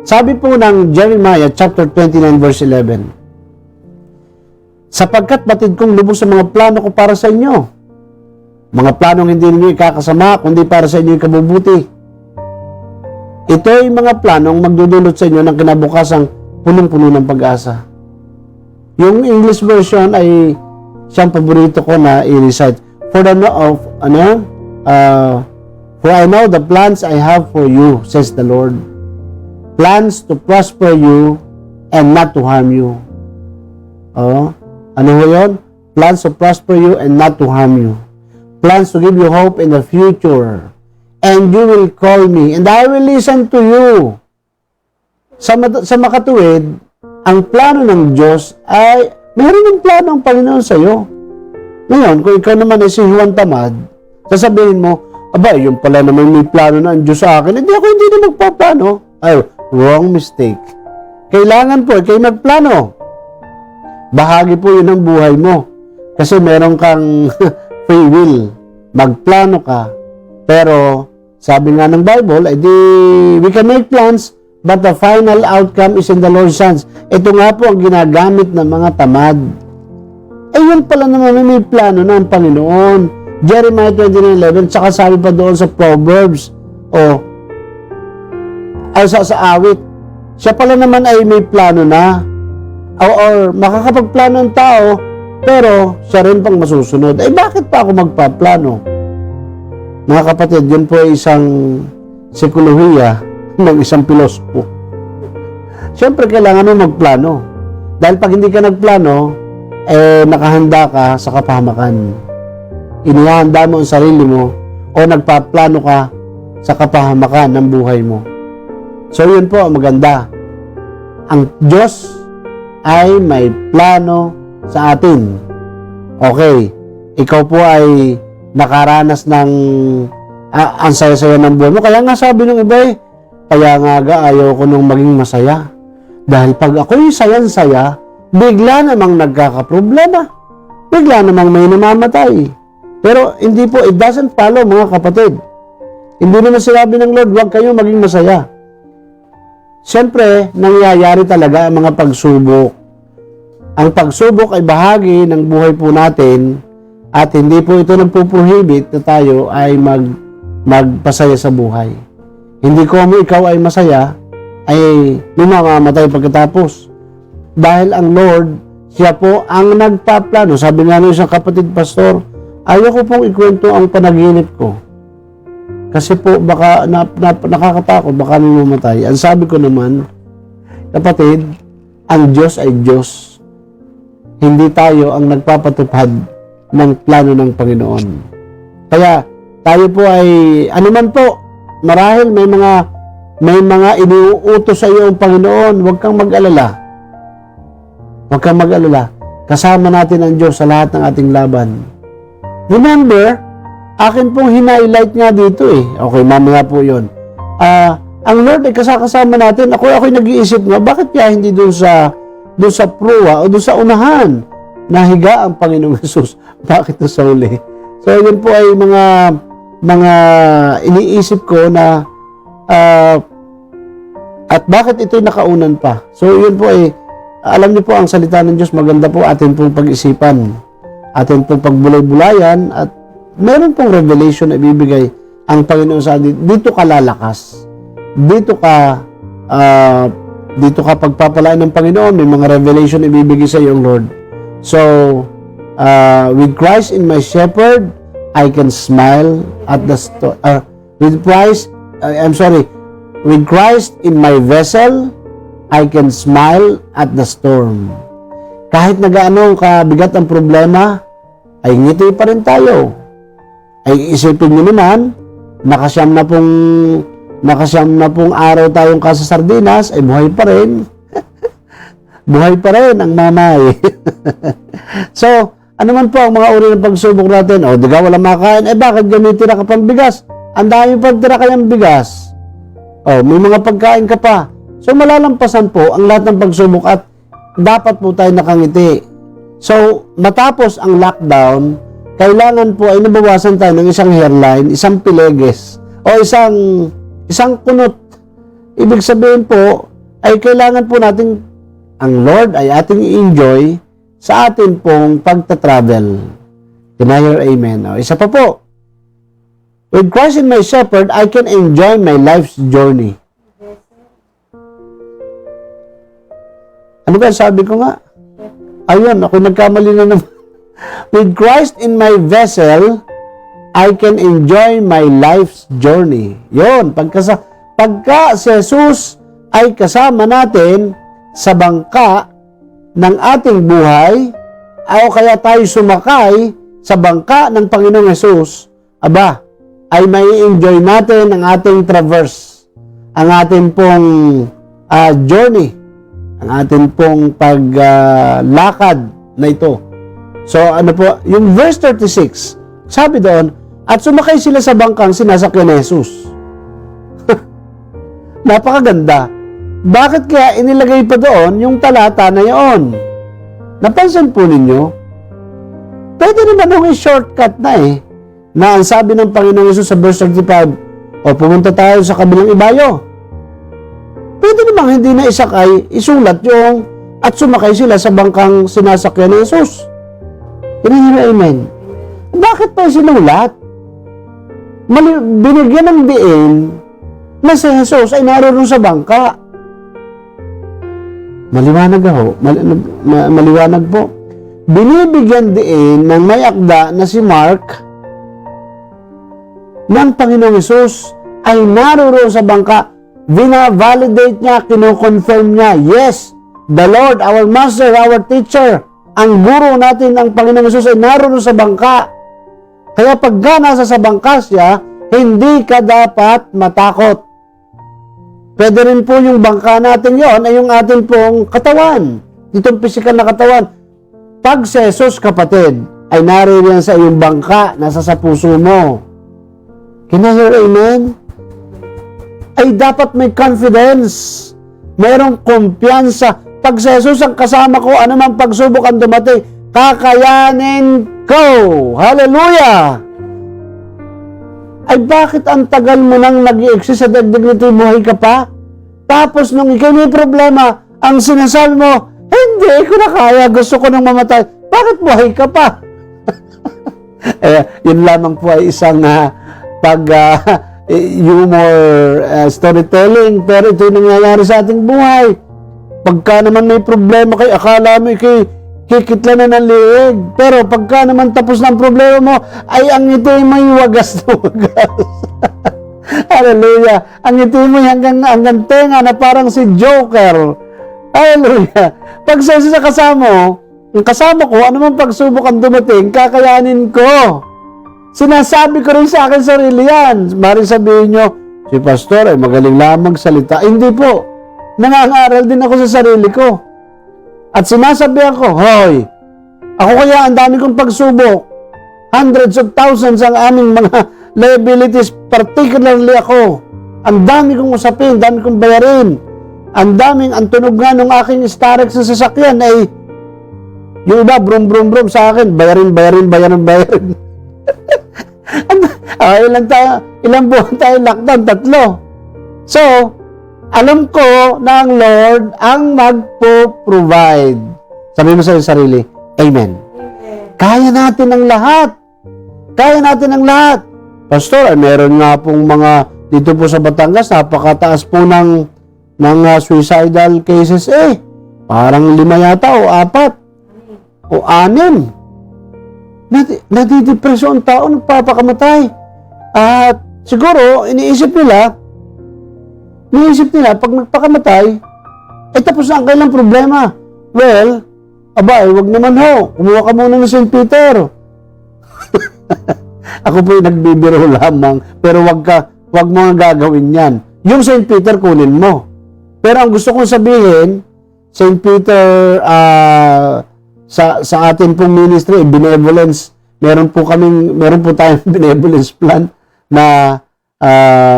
Sabi po ng Jeremiah chapter 29 verse 11, sapagkat batid kong lubos sa mga plano ko para sa inyo. Mga planong hindi ninyo ikakasama, kundi para sa inyo ikabubuti. Ito ay mga planong magdudulot sa inyo ng kinabukasang punong-puno ng pag-asa. Yung English version ay siyang paborito ko na i-recite. For I know the plans I have for you, says the Lord. Plans to prosper you and not to harm you. Ano ho yun? Plans to prosper you and not to harm you. Plans to give you hope in the future. And you will call me, and I will listen to you. Sa makatuwid, ang plano ng Diyos ay, meron ng plano ang Panginoon sa iyo. Ngayon, kung ikaw naman ay si Juan Tamad, sasabihin mo, yun pala naman may plano na ang Diyos sa akin. Hindi na magpaplano. Wrong mistake. Kailangan po, kayo magplano. Bahagi po yun ng buhay mo. Kasi meron kang free will. Magplano ka. Pero, sabi nga ng Bible, we can make plans, but the final outcome is in the Lord's hands. Ito nga po ang ginagamit ng mga tamad. Yun pala naman may plano na ang Panginoon. Jeremiah 29:11, tsaka sabi pa doon sa Proverbs, sa awit, siya pala naman ay may plano na. Or makakapagplano ang tao, pero siya rin pang masusunod. Bakit pa ako magpaplano? Mga kapatid, yun po ay isang psikolohiya ng isang pilosopo. Siyempre, kailangan mo magplano. Dahil pag hindi ka nagplano, nakahanda ka sa kapahamakan. Inihanda mo ang sarili mo o nagpaplano ka sa kapahamakan ng buhay mo. So, yun po ang maganda. Ang Diyos ay may plano sa atin. Okay, ikaw po ay nakaranas ng ang saya-saya ng buhay mo. Kaya nga sabi ng iba kaya nga ayaw ko nung maging masaya. Dahil pag ako'y sayang-saya, bigla namang nagkakaproblema. Bigla namang may namamatay. Pero hindi po, it doesn't follow mga kapatid. Hindi naman sinabi ng Lord, huwag kayo maging masaya. Siyempre, nangyayari talaga ang mga pagsubok. Ang pagsubok ay bahagi ng buhay po natin at hindi po ito nagpuprohibit na tayo ay magpasaya sa buhay. Hindi ko mo ikaw ay masaya, ay mamamatay pagkatapos. Dahil ang Lord, siya po ang nagpaplano. Sabi nga ng isang kapatid pastor, ayaw ko pong ikwento ang panaginip ko. Kasi po baka nakakatakot, baka mamamatay. Ang sabi ko naman, kapatid, ang Diyos ay Diyos. Hindi tayo ang nagpapatupad ng plano ng Panginoon. Kaya tayo po ay, anuman po, marahil may mga iniuutos sa iyo ang Panginoon, huwag kang mag-alala. Huwag kang mag-alala. Kasama natin ang Diyos sa lahat ng ating laban. Remember, akin pong hinighlight nga dito Okay, mamaya po yun. Ang Lord ay kasama natin. Ako'y nag-iisip nga, bakit kaya hindi doon sa proa o doon sa unahan nahiga ang Panginoong Jesus? Bakit doon sa uli? So, yun po ay mga iniisip ko na at bakit ito'y nakaunan pa. So, yun po ay alam niyo po ang salita ng Diyos, maganda po atin pong pag-isipan, atin pong pagbulay-bulayan at meron pong revelation na ibibigay ang Panginoon sa atin. Dito ka lalakas. Dito ka pagpapalain ng Panginoon. May mga revelation na ibibigay sa iyo ang Lord. So, with Christ in my shepherd, I can smile at the storm. With Christ in my vessel, I can smile at the storm. Kahit nagaano kabigat ang problema, ay ngiti pa rin tayo. Ay isipin nyo naman, nakasyam na pong araw tayong kasa sardinas, ay buhay pa rin. Buhay pa rin ang mamay. So, ano man po ang mga uri ng pagsubok natin? Di ka wala makain, bakit gamitin na ka pang bigas? Ang dami pagtira kayang bigas. May mga pagkain ka pa. So, malalampasan po ang lahat ng pagsubok at dapat po tayo nakangiti. So, matapos ang lockdown, kailangan po ay nabawasan tayo ng isang hairline, isang pileges, o isang kunot. Ibig sabihin po, ay kailangan po natin, ang Lord ay ating i-enjoy sa atin pong pagta-travel. Can I hear amen? Isa pa po. With Christ in my shepherd, I can enjoy my life's journey. Ano ba sabi ko nga? Ayun, ako nagkamali na naman. With Christ in my vessel, I can enjoy my life's journey. Yun, pagka si Jesus ay kasama natin sa bangka ng ating buhay, o kaya tayo sumakay sa bangka ng Panginoong Jesus, ay may enjoy natin ang ating traverse, ang ating pong journey, ang ating pong paglakad na ito. So, ano po, yung verse 36, sabi doon, at sumakay sila sa bangkang sinasakyan ni Jesus. Napakaganda. Bakit kaya inilagay pa doon yung talata na yon? Napansin po ninyo? Pwede naman yung shortcut na na ang sabi ng Panginoong Jesus sa verse 35, pumunta tayo sa kabilang ibayo. Pwede namang hindi na isakay, isulat yung at sumakay sila sa bangkang sinasakyan ni Jesus. Amen. Bakit pa sinulat? Binigyan ng diin na si Jesus ay naroon sa bangka. Maliwanag po. Binibigyan diin ng may akda na si Mark ng Panginoong Jesus ay naroon sa bangka Vina-validate niya, kino-confirm niya, yes, the Lord, our Master, our Teacher, ang guro natin, ang Panginoong Hesus ay naroon sa bangka. Kaya pagka nasa sa bangka siya, hindi ka dapat matakot. Pwede rin po yung bangka natin yon ay yung atin pong katawan. Itong physical na katawan. Pag si Jesus, kapatid, ay naririyan sa iyong bangka, nasa sa puso mo. Can I hear amen? Ay dapat may confidence. Mayroong kumpiyansa. Pag si Jesus ang kasama ko, anumang pagsubok ang dumating, kakayanin ko. Hallelujah! Ay bakit ang tagal mo nang nag-i-exist sa dagdag nito, buhay ka pa? Tapos nung ikaw may problema, ang sinasabi mo, hindi ko na kaya, gusto ko nang mamatay. Bakit buhay ka pa? Yun lamang po ay isang humor storytelling, pero ito yung nangyayari sa ating buhay. Pagka naman may problema kayo, akala mo kikitla na ng liig. Pero pagka naman tapos ng problema mo, ay ang ngiti may wagas na wagas. Hallelujah. Ang ngiti mo hanggang tenga na parang si Joker. Hallelujah. Pag sa kasama ko, anumang pagsubok ang dumating, kakayanin ko. Sinasabi ko rin sa akin sarili yan. Maring sabihin nyo, si pastor ay magaling lamang salita. Hindi po. Nangangaral din ako sa sarili ko. At sinasabi ako, hoy, ako kaya ang dami kong pagsubok. Hundreds of thousands ang aming mga liabilities, particularly ako. Ang dami kong usapin, dami kong bayarin. Ang tunog nga ng aking Starex sa sasakyan ay, yung iba, brum, sa akin, bayarin. Ilang buwan tayo lockdown? 3. So, alam ko na ang Lord ang magpo-provide. Sabi mo sa sarili, Amen. Kaya natin ang lahat. Pastor, ay meron nga pong mga, dito po sa Batangas, napakataas po ng suicidal cases Parang 5 yata o 4 o 6. Nadidepresyon ang tao, nagpapakamatay. At siguro, iniisip nila, pag nagpakamatay, tapos na ang kailang problema. Well, wag naman ho. Kumuha ka muna ng St. Peter. Ako po yung nagbibiro lamang, pero wag mo nga gagawin yan. Yung St. Peter, kunin mo. Pero ang gusto kong sabihin, St. Peter, sa atin pong ministry, benevolence, meron po tayong benevolence plan na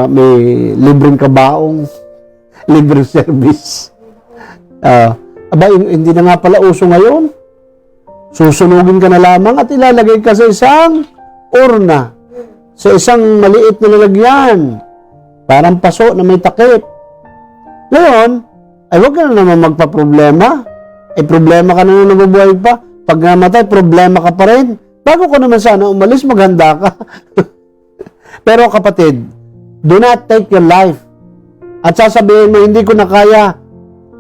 may libreng kabaong, libreng service. Hindi na nga pala uso ngayon. Susunugin ka na lamang at ilalagay ka sa isang urna, sa isang maliit na lalagyan, parang paso na may takip. Ngayon, ay huwag ka na naman magpa-problema. Problema ka na nabubuhay pa. Pag namatay, problema ka pa rin. Bago ko naman sana umalis, maghanda ka. Pero kapatid, do not take your life. At sasabihin mo, hindi ko na kaya.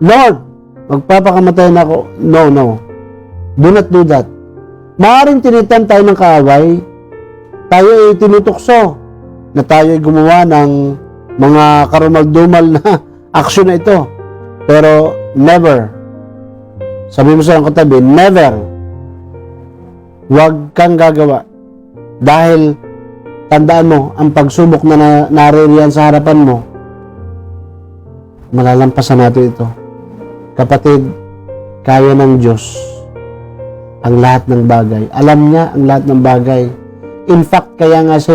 Lord, magpapakamatay na ako. No. Do not do that. Maaaring tinitan tayo ng kaaway. Tayo ay tinutukso na tayo ay gumawa ng mga karumal-dumal na aksyon na ito. Pero never. Sabi mo sa iyong katabi, never. Huwag kang gagawa. Dahil tandaan mo, ang pagsubok na naririyan sa harapan mo, malalampasan natin ito. Kapatid, kaya ng Diyos ang lahat ng bagay. Alam niya ang lahat ng bagay. In fact, kaya nga siya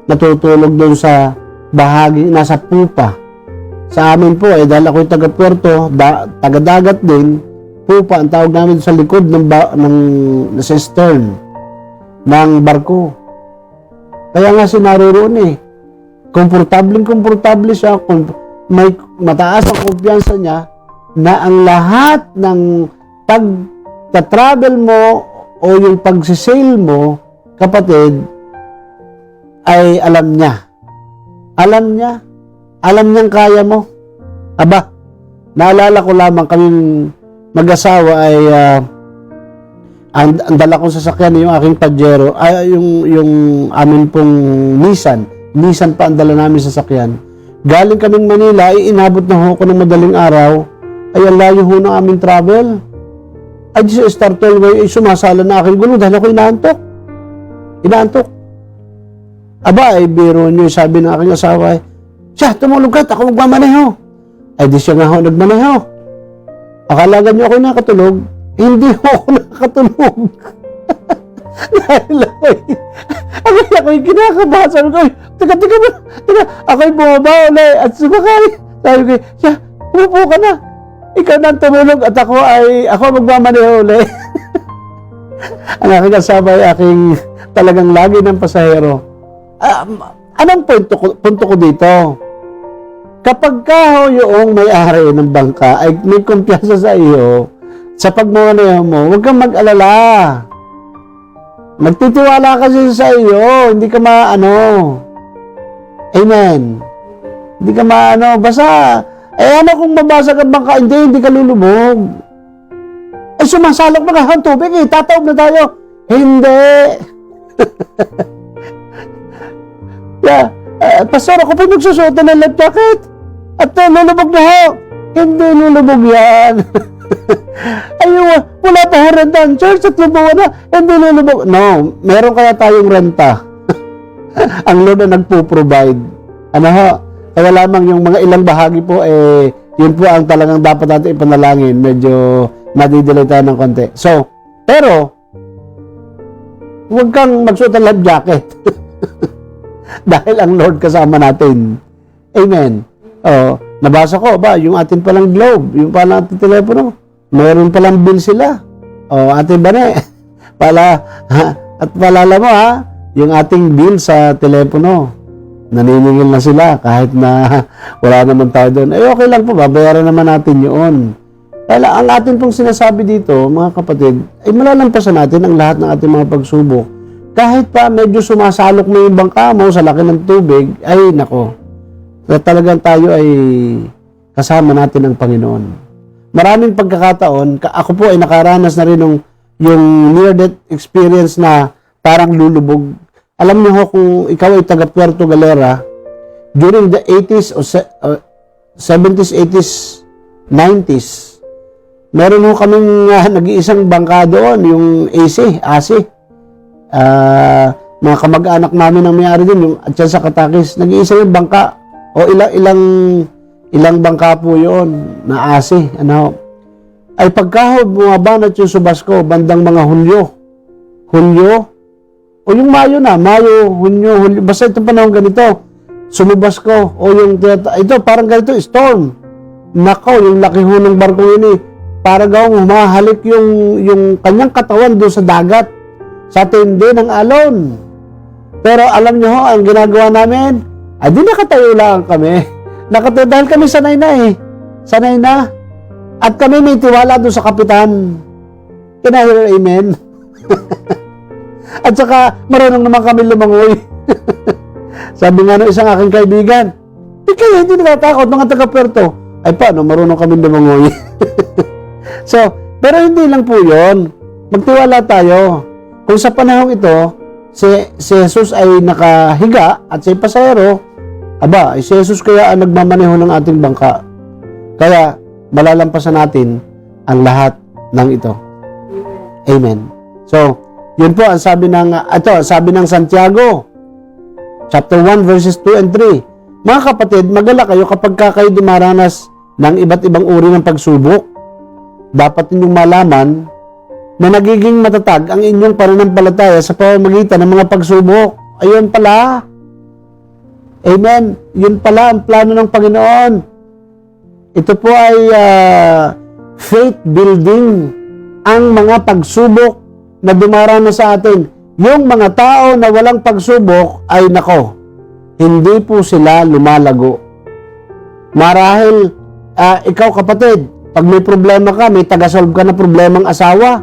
natutulog doon sa bahagi, nasa pupa. Sa amin po, dahil ako'y taga-puerto, taga-dagat din, pupa, ang tawag namin sa likod sa stern ng barko. Kaya nga siya naroon komportable siya, may mataas ang kumpiyansa niya na ang lahat ng pag-travel mo o yung pagsisail mo, kapatid, ay alam niya. Alam niyang kaya mo. Naalala ko lamang kaming mag-asawa ay ang dala kong sasakyan, yung aking Pajero, yung amin pong Nissan pa ang dala namin sasakyan. Galing kaming Manila, ay inabot na ho ako ng madaling araw. Ay, ang layo ho ng aming travel. Ay, di sa Star Tollway, ay sumasala na aking gulo dahil ako inaantok. Inaantok. Aba, ay biro niyo, sabi ng aking asawa, siya, tumulog ka, ako magmamaneho. Ay, di siya nga ho nagmaneho. Akala niyo ako nakatulog? Hindi ho ako nakatulog. Dahil ako'y kinakabahan. Sabi ko, teka, ako'y bumaba ulit at sumakay. Sabi ko, siya, umupo ka na. Ikaw nang tumulog at ako magmamaneho ulit. Ang aking asawa ay aking talagang lagi ng pasahero. Anong punto ko dito? Kapag ka yung may-ari ng bangka ay may kumpiyansa sa iyo, sa pagmamaneho mo, huwag kang mag-alala. Magtitiwala kasi sa iyo, hindi ka Amen. Hindi ka basta, kung mabasag ang bangka, hindi ka lulubog. Ay, sumasalok na ang tubig tataob na tayo. Hindi. Yeah. Pastor, ako po nagsusuot ng life jacket. At lulubog na ho. Hindi lulubog yan. Ayun, wala pa rentahan church at lubuwan na. Hindi lulubog. No, meron kaya tayong renta. Ang Lord na nagpo-provide. Kaya lamang yung mga ilang bahagi po, yun po ang talagang dapat natin ipanalangin. Medyo madidelay tayo ng konti. So, pero, huwag kang magsuot ng life jacket. Dahil ang Lord kasama natin. Amen. Nabasa ko, yung atin palang globe, yung palang ating telepono, mayroon palang bill sila. Atin ba na at palala mo yung ating bill sa telepono, naniningil na sila kahit na wala naman tayo doon. Okay lang po, babayaran naman natin yun. Kaya ang atin pong sinasabi dito, mga kapatid, ay malalampasan natin ang lahat ng ating mga pagsubok. Kahit pa medyo sumasalok na yung bangka mo sa laki ng tubig, ay nako, talagang tayo ay kasama natin ang Panginoon. Maraming pagkakataon, ako po ay nakaranas na rin yung near-death experience na parang lulubog. Alam niyo kung ikaw ay taga Puerto Galera, during the 80s o 70s, 80s, 90s, meron ho kaming nag-iisang bangka doon, yung ASI. Mga kamag-anak namin ang may-ari din, yung at sa Katakis, nag-iisa yung bangka. O ilang bangka po yun na ASI. Ay pagkahod, bumabanat yung subas ko, bandang mga Hulyo, o yung Mayo, Hunyo, basta itong panahon ganito, sumubas ko, o yung, ito parang ganito, storm. Nakaw, yung laki ho ng barko yun para gawang humahalik yung kanyang katawan doon sa dagat, sa tindi ng alon. Pero alam nyo ho, ang ginagawa namin, di nakatayo lang kami. Nakatayo dahil kami sanay na. At kami may tiwala doon sa kapitan. Kinahira, amen. At saka, marunong naman kami lumangoy. Sabi nga ng isang aking kaibigan, kayo hindi natatakot mga taga-Puerto. Ay paano, marunong kami lumangoy. So, pero hindi lang po yun. Magtiwala tayo. Kung sa panahon ito, si Jesus ay nakahiga at si pasahero, si Jesus kaya ang nagmamaneho ng ating bangka. Kaya, malalampasan natin ang lahat ng ito. Amen. So, yun po ang sabi ng Santiago, chapter 1, verses 2 and 3. Mga kapatid, magalala kayo kapag kayo dumaranas ng iba't ibang uri ng pagsubok. Dapat ninyong malaman na nagiging matatag ang inyong pananampalataya sa pamamagitan ng mga pagsubok. Ayun pala. Amen. Yun pala ang plano ng Panginoon. Ito po ay faith building. Ang mga pagsubok na dumaranas sa atin. Yung mga tao na walang pagsubok ay nako, hindi po sila lumalago. Marahil, ikaw kapatid, pag may problema ka, may taga-solve ka na problemang asawa.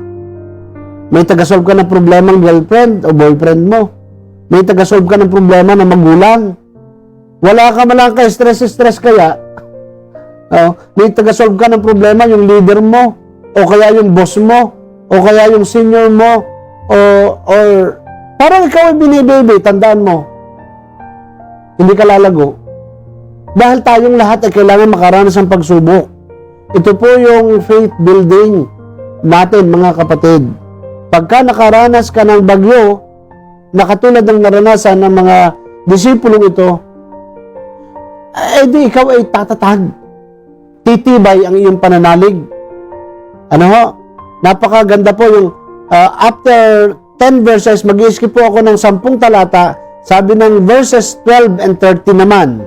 May taga-solve ka na problemang girlfriend o boyfriend mo. May taga-solve ka ng problema na magulang. Wala ka malang ka-stress kaya. May taga-solve ka ng problema yung leader mo, o kaya yung boss mo, o kaya yung senior mo, or parang ikaw ay binibebe, tandaan mo. Hindi ka lalago. Dahil tayong lahat ay kailangan makaranas ng pagsubok. Ito po yung faith building natin, mga kapatid. Pagka nakaranas ka ng bagyo, na katulad ng naranasan ng mga disipulong ito, di ikaw ay tatatag. Titibay ang iyong pananalig. Ano ho? Napakaganda po yung after 10 verses, mag-i-skip po ako ng 10 talata. Sabi ng verses 12 and 13 naman,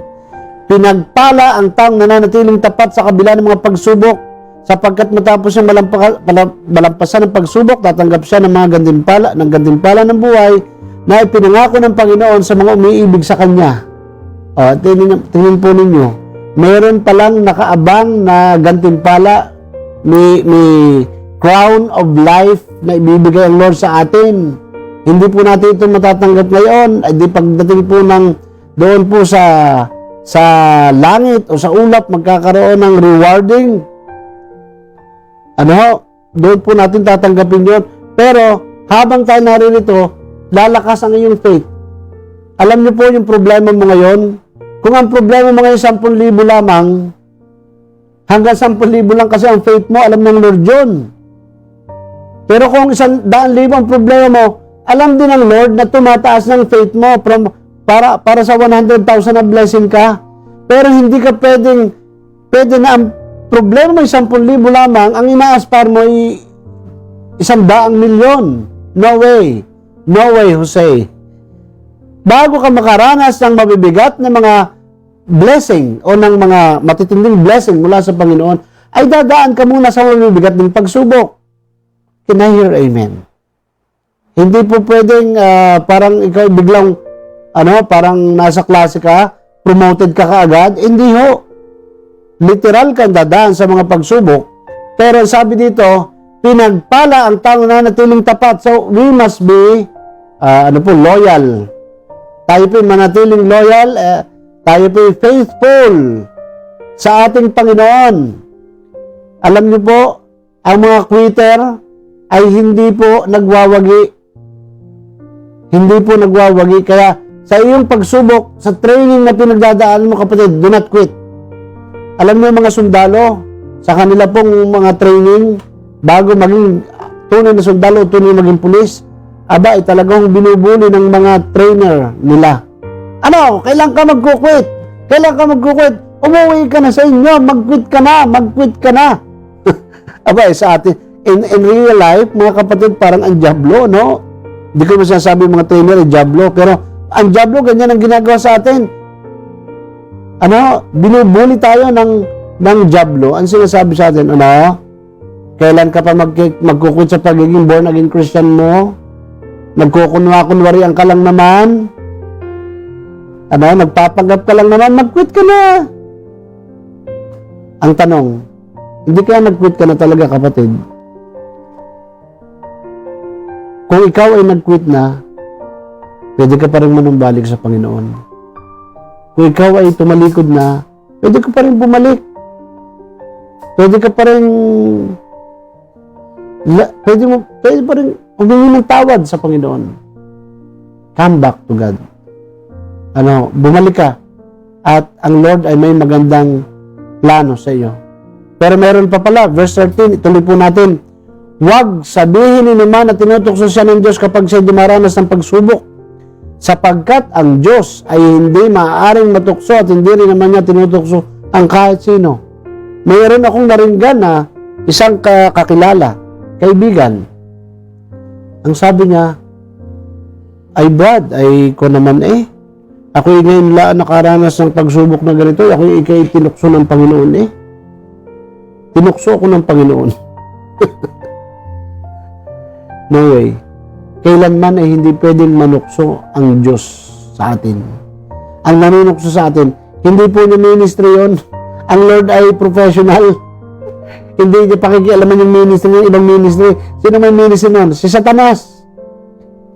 pinagpala ang taong nananatiling tapat sa kabila ng mga pagsubok, sapagkat matapos siyang malampasan ng pagsubok, tatanggap siya ng mga gantimpala ng buhay na ipinangako ng Panginoon sa mga umiibig sa Kanya. Tingnan po ninyo, meron palang nakaabang na gantimpala, may crown of life na ibibigay ang Lord sa atin. Hindi po natin ito matatanggap ngayon, ay di pagdating po ng doon po sa langit o sa ulap, magkakaroon ng rewarding. Doon po natin tatanggapin yun. Pero habang tayo naririto, lalakas ang iyong faith. Alam niyo po yung problema mo ngayon? Kung ang problema mo ngayon 10,000 lamang, hanggang 10,000 lang kasi ang faith mo, alam ng Lord yun. Pero kung 100,000 ang problema mo, alam din ng Lord na tumataas ng faith mo para sa 100,000 na blessing ka. Pero hindi ka pwede na ang problema mo 10,000 lamang, ang ina-aspire mo ay 100,000,000. No way. No way, Jose. Bago ka makaranas ng mabibigat na mga blessing o ng mga matitinding blessing mula sa Panginoon, ay dadaan ka muna sa mabibigat ng pagsubok. Can I hear amen? Hindi po pwedeng parang ikaw biglang parang nasa klase ka, promoted ka kaagad. Hindi ho. Literal kang dadaan sa mga pagsubok. Pero sabi dito, pinagpala ang taong nanatiling tapat. So we must be loyal. Tayo po manatiling loyal, tayo po faithful sa ating Panginoon. Alam niyo po, ang mga quitter ay hindi po nagwawagi. Hindi po nagwawagi. Kaya sa iyong pagsubok, sa training na pinagdadaanan mo, kapatid, do not quit. Alam niyo mga sundalo, sa kanila pong mga training, bago maging tunay na sundalo, tunay maging pulis, ay talagang binubuli ng mga trainer nila. Kailan ka magkukwit? Kailan ka magkukwit? Umuwi ka na sa inyo, mag-quit ka na. Sa atin, in real life, mga kapatid, parang ang Diablo, no? Hindi ko masasabi mga trainer ay Diablo, pero ang Diablo, ganyan ang ginagawa sa atin. Binubuli tayo ng Diablo. Ang sinasabi sa atin, kailan ka pa magkukwit sa pagiging born again Christian mo? Nagkukunwarian ka lang naman. Nagpapanggap ka lang naman, mag-quit ka na. Ang tanong, hindi kaya nag-quit ka na talaga, kapatid? Kung ikaw ay nag-quit na, pwede ka pa rin manumbalik sa Panginoon. Kung ikaw ay tumalikod na, pwede ka pa rin bumalik. Pwede ka pa rin humingi ng tawad sa Panginoon. Come back to God. Bumalik ka. At ang Lord ay may magandang plano sa iyo. Pero meron pa pala, verse 13, ituloy po natin. Huwag sabihin ni naman na tinutukso siya ng Diyos kapag siya dumaranas ng pagsubok. Sapagkat ang Diyos ay hindi maaaring matukso at hindi rin naman niya tinutukso ang kahit sino. Mayroon akong naringgan na isang kakilala, kaibigan. Ang sabi niya, Brad, ko naman ako'y ngayon nakaranas ng pagsubok na ganito, ako'y tinukso ng Panginoon Tinukso ako ng Panginoon. No way. Kailanman ay hindi pwedeng manukso ang Diyos sa atin. Ang nanunukso sa atin, hindi po niya ministry yun. Ang Lord ay professional. Hindi niya pakikialaman yung ministry ng ibang ministry. Sino may ministry nun? Si Satanas.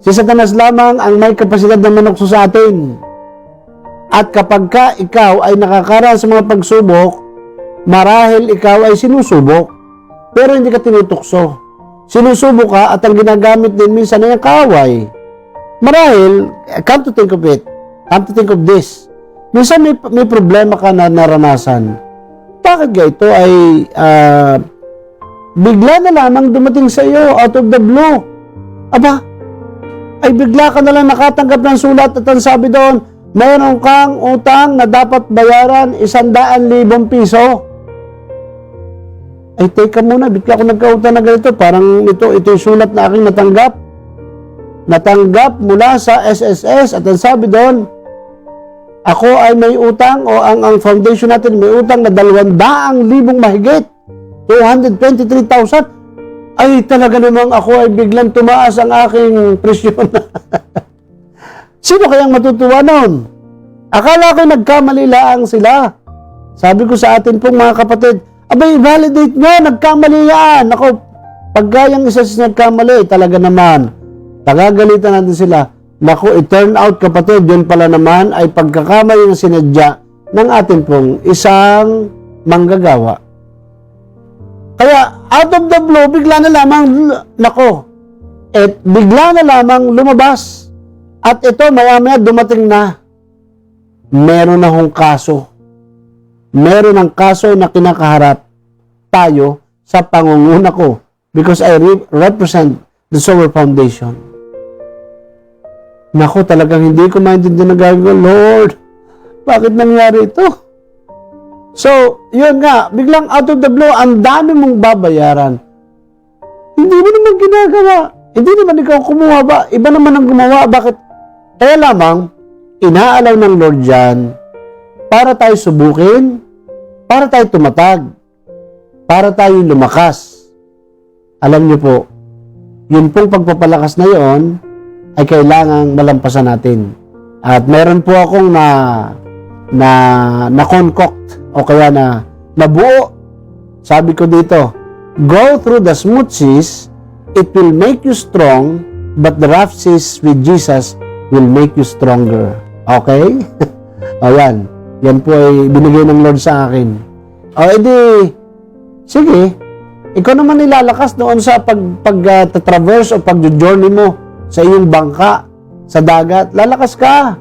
Si Satanas lamang ang may kapasidad na manukso sa atin. At kapag ka ikaw ay nakakaranas sa mga pagsubok, marahil ikaw ay sinusubok, pero hindi ka tinutukso. Sinusubok ka at ang ginagamit din minsan ay ang kaaway. Marahil, come to think of this, Minsan may problema ka na naranasan. Bakit ga ito ay bigla na lamang dumating sa iyo out of the blue? Aba, ay bigla ka na lang nakatanggap ng sulat at ang sabi doon, mayroon kang utang na dapat bayaran 100,000 piso. Ay, teka muna, bigla ako nagkautang na ganito. Parang ito yung sulat na aking natanggap. Natanggap mula sa SSS at ang sabi doon, ako ay may utang o ang foundation natin may utang na 200,000 mahigit. 223,000. Ay, talaga namang ako ay biglang tumaas ang aking presyon. Sino kayang matutuwa noon? Akala ko nagkamali lang sila. Sabi ko sa atin pong mga kapatid, abay, validate nyo, nagkamali yan. Ako, pagka yung isa sa nagkamali, talaga naman, tagagalitan natin sila. Naku, it turn out kapatid, yun pala naman ay pagkakamali ng sinadya ng atin pong isang manggagawa. Kaya, out of the blue, bigla na lamang, bigla na lamang lumabas. At ito, maya-maya dumating na, meron na hong kaso. Meron ng kaso na kinakaharap tayo sa pangunguna ko because I represent the Sower Foundation. Naku, talagang hindi ko maintindihan na gagawin ko, Lord, bakit nangyari ito? So, yun nga, biglang out of the blue, ang dami mong babayaran. Hindi mo naman ginagawa. Hindi naman ikaw kumuha ba? Iba naman ang gumawa. Bakit? Kaya lamang, inaalaw ng Lord yan para tayo subukin, para tayo tumatag, para tayo lumakas. Alam niyo po, yun pong pagpapalakas na yon ay kailangang malampasan natin. At meron po akong na-concoct o kaya na nabuo. Sabi ko dito, go through the smooth seas, it will make you strong, but the rough seas with Jesus will make you stronger. Okay? O yan. Yan po ay binigay ng Lord sa akin. O edi, sige, ikaw naman ilalakas doon sa pag-traverse o pag-journey mo sa iyong bangka, sa dagat. Lalakas ka.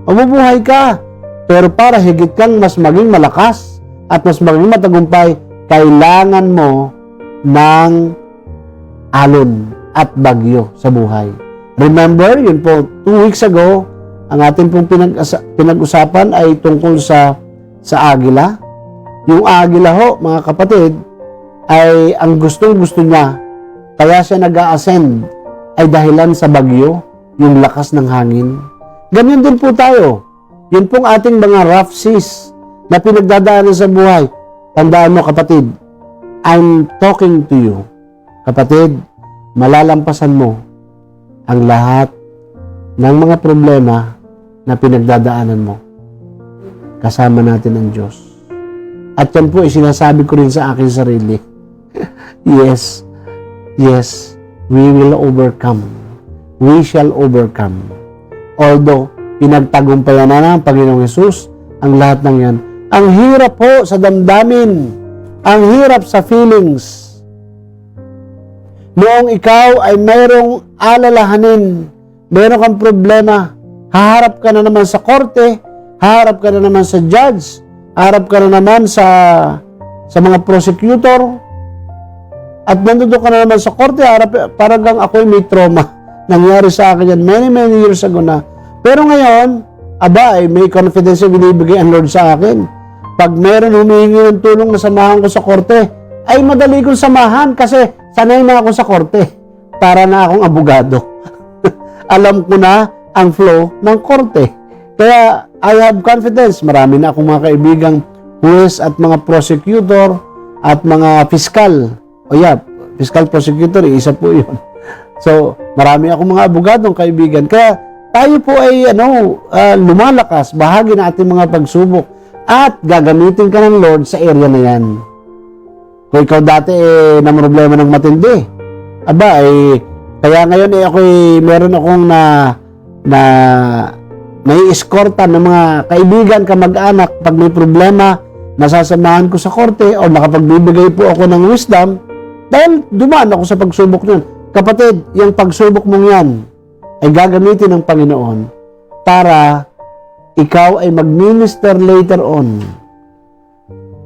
Mabubuhay ka. Pero para higit kang mas maging malakas at mas maging matagumpay, kailangan mo ng alon at bagyo sa buhay. Remember, yun po, 2 weeks ago, ang ating pong pinag-usapan ay tungkol sa agila. Yung agila ho, mga kapatid, ay ang gustong-gusto niya, kaya siya nag-a-ascend, ay dahilan sa bagyo, yung lakas ng hangin. Ganyan din po tayo. Yun pong ating mga rough seas na pinagdadaanan sa buhay. Tandaan mo, kapatid, I'm talking to you. Kapatid, malalampasan mo ang lahat ng mga problema na pinagdadaanan mo. Kasama natin ang Diyos. At yan po, sinasabi ko rin sa aking sarili. Yes, we will overcome. We shall overcome. Although, pinagtagumpayan na ng Panginoong Hesus ang lahat ng yan. Ang hirap po sa damdamin. Ang hirap sa feelings. Noong ikaw ay mayroong alalahanin, mayroong kang problema, haharap ka na naman sa korte, haharap ka na naman sa judge, haharap ka na naman sa mga prosecutor, at nandoon ka na naman sa korte, parang ako'y may trauma. Nangyari sa akin yan many years ago na. Pero ngayon, may confidence na binibigay ang Lord sa akin. Pag meron humihingi ng tulong na samahan ko sa korte, ay madali kong samahan kasi sanay na ako sa korte. Para na akong abogado. Alam ko na ang flow ng korte. Kaya I have confidence. Marami na akong mga kaibigang huwes at mga prosecutor at mga fiscal. Fiscal prosecutor, isa po yun. So, marami akong mga abogadong kaibigan. Kaya tayo po ay lumalakas, bahagi na ating mga pagsubok at gagamitin ka ng Lord sa area na yan. Kung ikaw dati na problema ng matindi, kaya ngayon meron akong may eskortan ng mga kaibigan, kamag-anak, pag may problema, nasasamahan ko sa korte o nakapagbibigay po ako ng wisdom dahil dumaan ako sa pagsubok nun. Kapatid, yung pagsubok mong yan ay gagamitin ng Panginoon para ikaw ay mag-minister later on.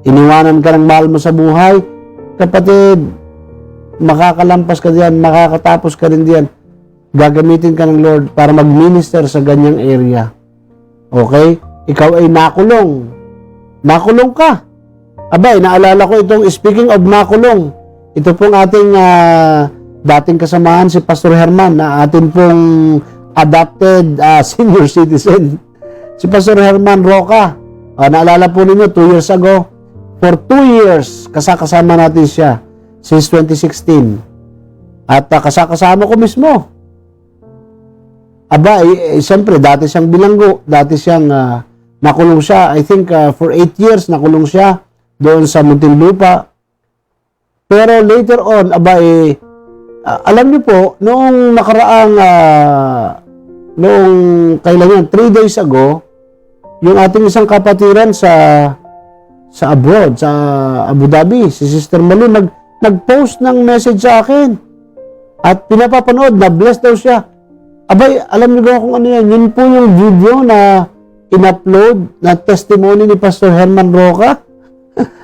Iniwanan ka ng mahal mo sa buhay, kapatid, makakalampas ka diyan, makakatapos ka rin diyan. Gagamitin ka ng Lord para mag-minister sa ganyang area. Okay? Ikaw ay nakulong. Nakulong ka. Abay, naalala ko itong speaking of nakulong. Ito pong ating dating kasamahan si Pastor Herman na atin pong adopted senior citizen. Si Pastor Herman Roca. Naalala po ninyo, 2 years ago. For 2 years, kasama natin siya since 2016. At kasama ko mismo. Aba, siyempre, dati siyang bilanggo. Dati siyang nakulong siya. I think for 8 years nakulong siya doon sa Muntinlupa. Pero later on, aba, alam niyo po, noong nakaraang, noong kailan yun, 3 days ago, yung ating isang kapatiran sa abroad, sa Abu Dhabi, si Sister Malu, nag-post ng message sa akin. At pinapapanood, na-bless daw siya. Abay, alam niyo ba kung ano yan? Yun po yung video na in-upload na testimony ni Pastor Herman Roca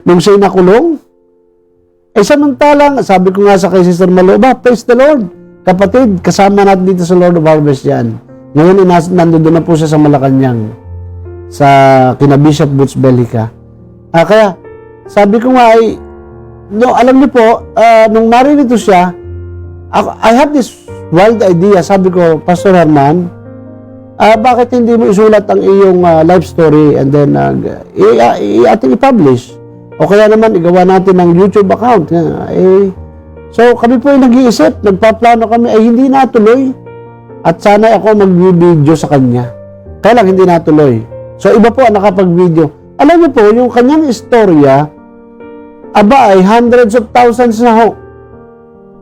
nung siya'y nakulong. Samantalang, sabi ko nga sa kay Sister Malu, praise the Lord. Kapatid, kasama natin dito sa Lord of Harvest yan. Ngayon, nandoon na po siya sa Malacanang, sa kina Bishop Butch Belica. Kaya, sabi ko nga ay, no, alam niyo po, nung narinito siya, I have this wild idea. Sabi ko, Pastor Herman, bakit hindi mo isulat ang iyong life story and then ating i-publish? O kaya naman, igawa natin ng YouTube account. So, kami po ay nag-iisip, nagpaplano kami, ay hindi natuloy. At sana ako mag-video sa kanya. Kaya lang, hindi natuloy. So, iba po ang nakapag-video. Alam niyo po, yung kanyang istorya, aba ay hundreds of thousands na ho.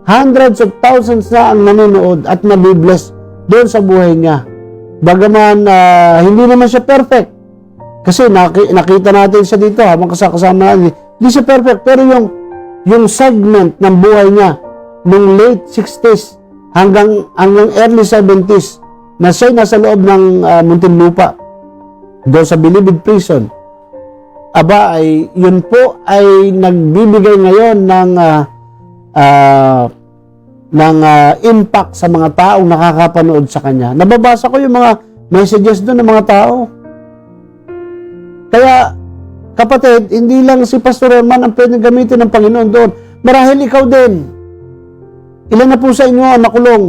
Hundreds of thousands na ang nanonood at nabibless doon sa buhay niya. Bagaman hindi naman siya perfect. Kasi nakita natin siya dito habang kasama natin. Hindi siya perfect. Pero yung segment ng buhay niya nung late 60s hanggang early 70s na siya nasa loob ng Muntinlupa doon sa Bilibid Prison. Aba ay yun po ay nagbibigay ngayon ng impact sa mga taong nakakapanood sa kanya. Nababasa ko yung mga messages doon ng mga tao. Kaya, kapatid, hindi lang si Pastor Herman ang pwedeng gamitin ng Panginoon doon. Marahil ikaw din. Ilan na po sa inyo ang nakulong?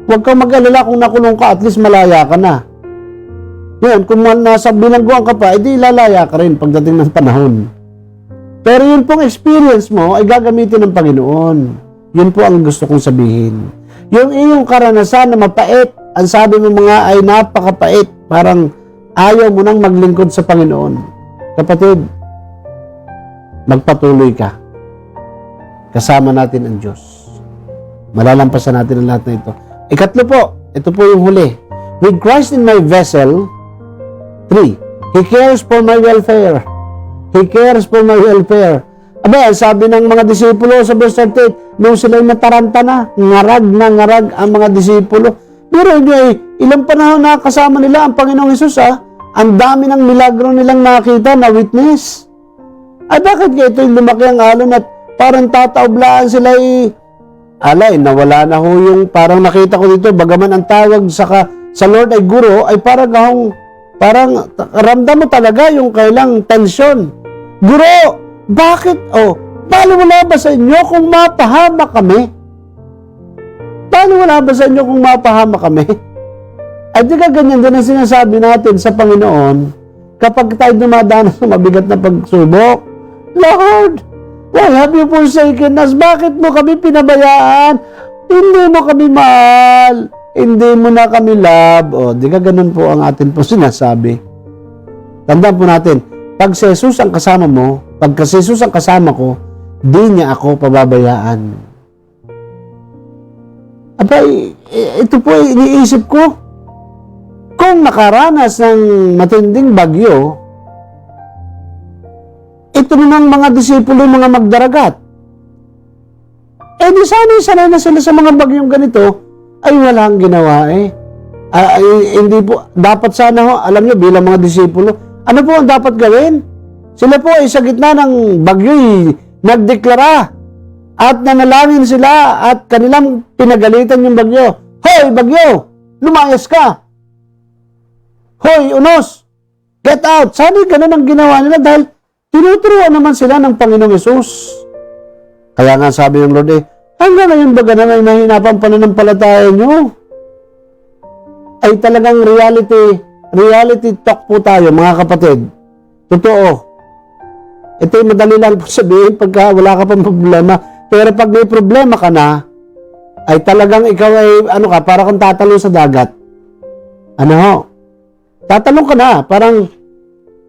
Huwag kang mag-alala kung nakulong ka, at least malaya ka na. Yan, kung nasa bilangguan ka pa, edi lalaya ka rin pagdating ng panahon. Pero yun pong experience mo ay gagamitin ng Panginoon. Yun po ang gusto kong sabihin. Yung iyong karanasan na mapait, ang sabi mo mga ay napakapait, parang ayaw mo nang maglingkod sa Panginoon. Kapatid, magpatuloy ka. Kasama natin ang Diyos. Malalampasan natin ang lahat na ito. Ikatlo po, ito po yung huli. With Christ in my vessel, 3. He cares for my welfare. He cares for my welfare. Aba, sabi ng mga disipulo sa verse 38, nung sila'y nataranta na, ngarag ang mga disipulo. Pero ilang panahon na kasama nila ang Panginoong Hesus, ang dami ng milagro nilang nakita na witness. Ay, bakit kaya ito'y lumaki ang alon at parang tataoblaan sila'y nawala na ho yung parang nakita ko dito, bagaman ang tawag sa Lord ay guro, ay parang ramdam mo talaga yung kailang tensyon. Guro, bakit? Wala ba sa inyo kung mapahama kami? Wala ba sa inyo kung mapahama kami? Ay di ka ganyan din ang sinasabi natin sa Panginoon kapag tayo dumadanas sa mabigat na pagsubok. Lord, why have you forsaken us? Bakit mo kami pinabayaan? Hindi mo kami mahal. Hindi mo na kami love. Di ka ganun po ang atin po sinasabi. Tandaan po natin, pag si Jesus ang kasama mo, pagka si Jesus ang kasama ko, di niya ako pababayaan. Abay, ito po iniisip ko. Kung nakaranas ng matinding bagyo, ito namang mga disipulo, mga magdaragat. Di sanay na sila sa mga bagyong ganito, ay walang ginawa Hindi po, dapat sana ho, alam nyo, bilang mga disipulo, ano po ang dapat gawin? Sila po ay sa gitna ng bagyo'y nagdeklara at nanalangin sila at kanilang pinagalitan yung bagyo. Hoy, bagyo! Lumayas ka! Hoy, unos! Get out! Sana ganun ang ginawa nila dahil tinuturuan naman sila ng Panginoong Yesus. Kaya nga sabi ng Lord hanggang ngayon baga na may mahina pang pananampalataya nyo? Ay talagang reality talk po tayo mga kapatid. Totoo. Ito'y madali lang po sabihin pagka wala ka pang problema. Pero pag may problema ka na, ay talagang ikaw ay, para kang tatalon sa dagat. Tatalon ka na, parang,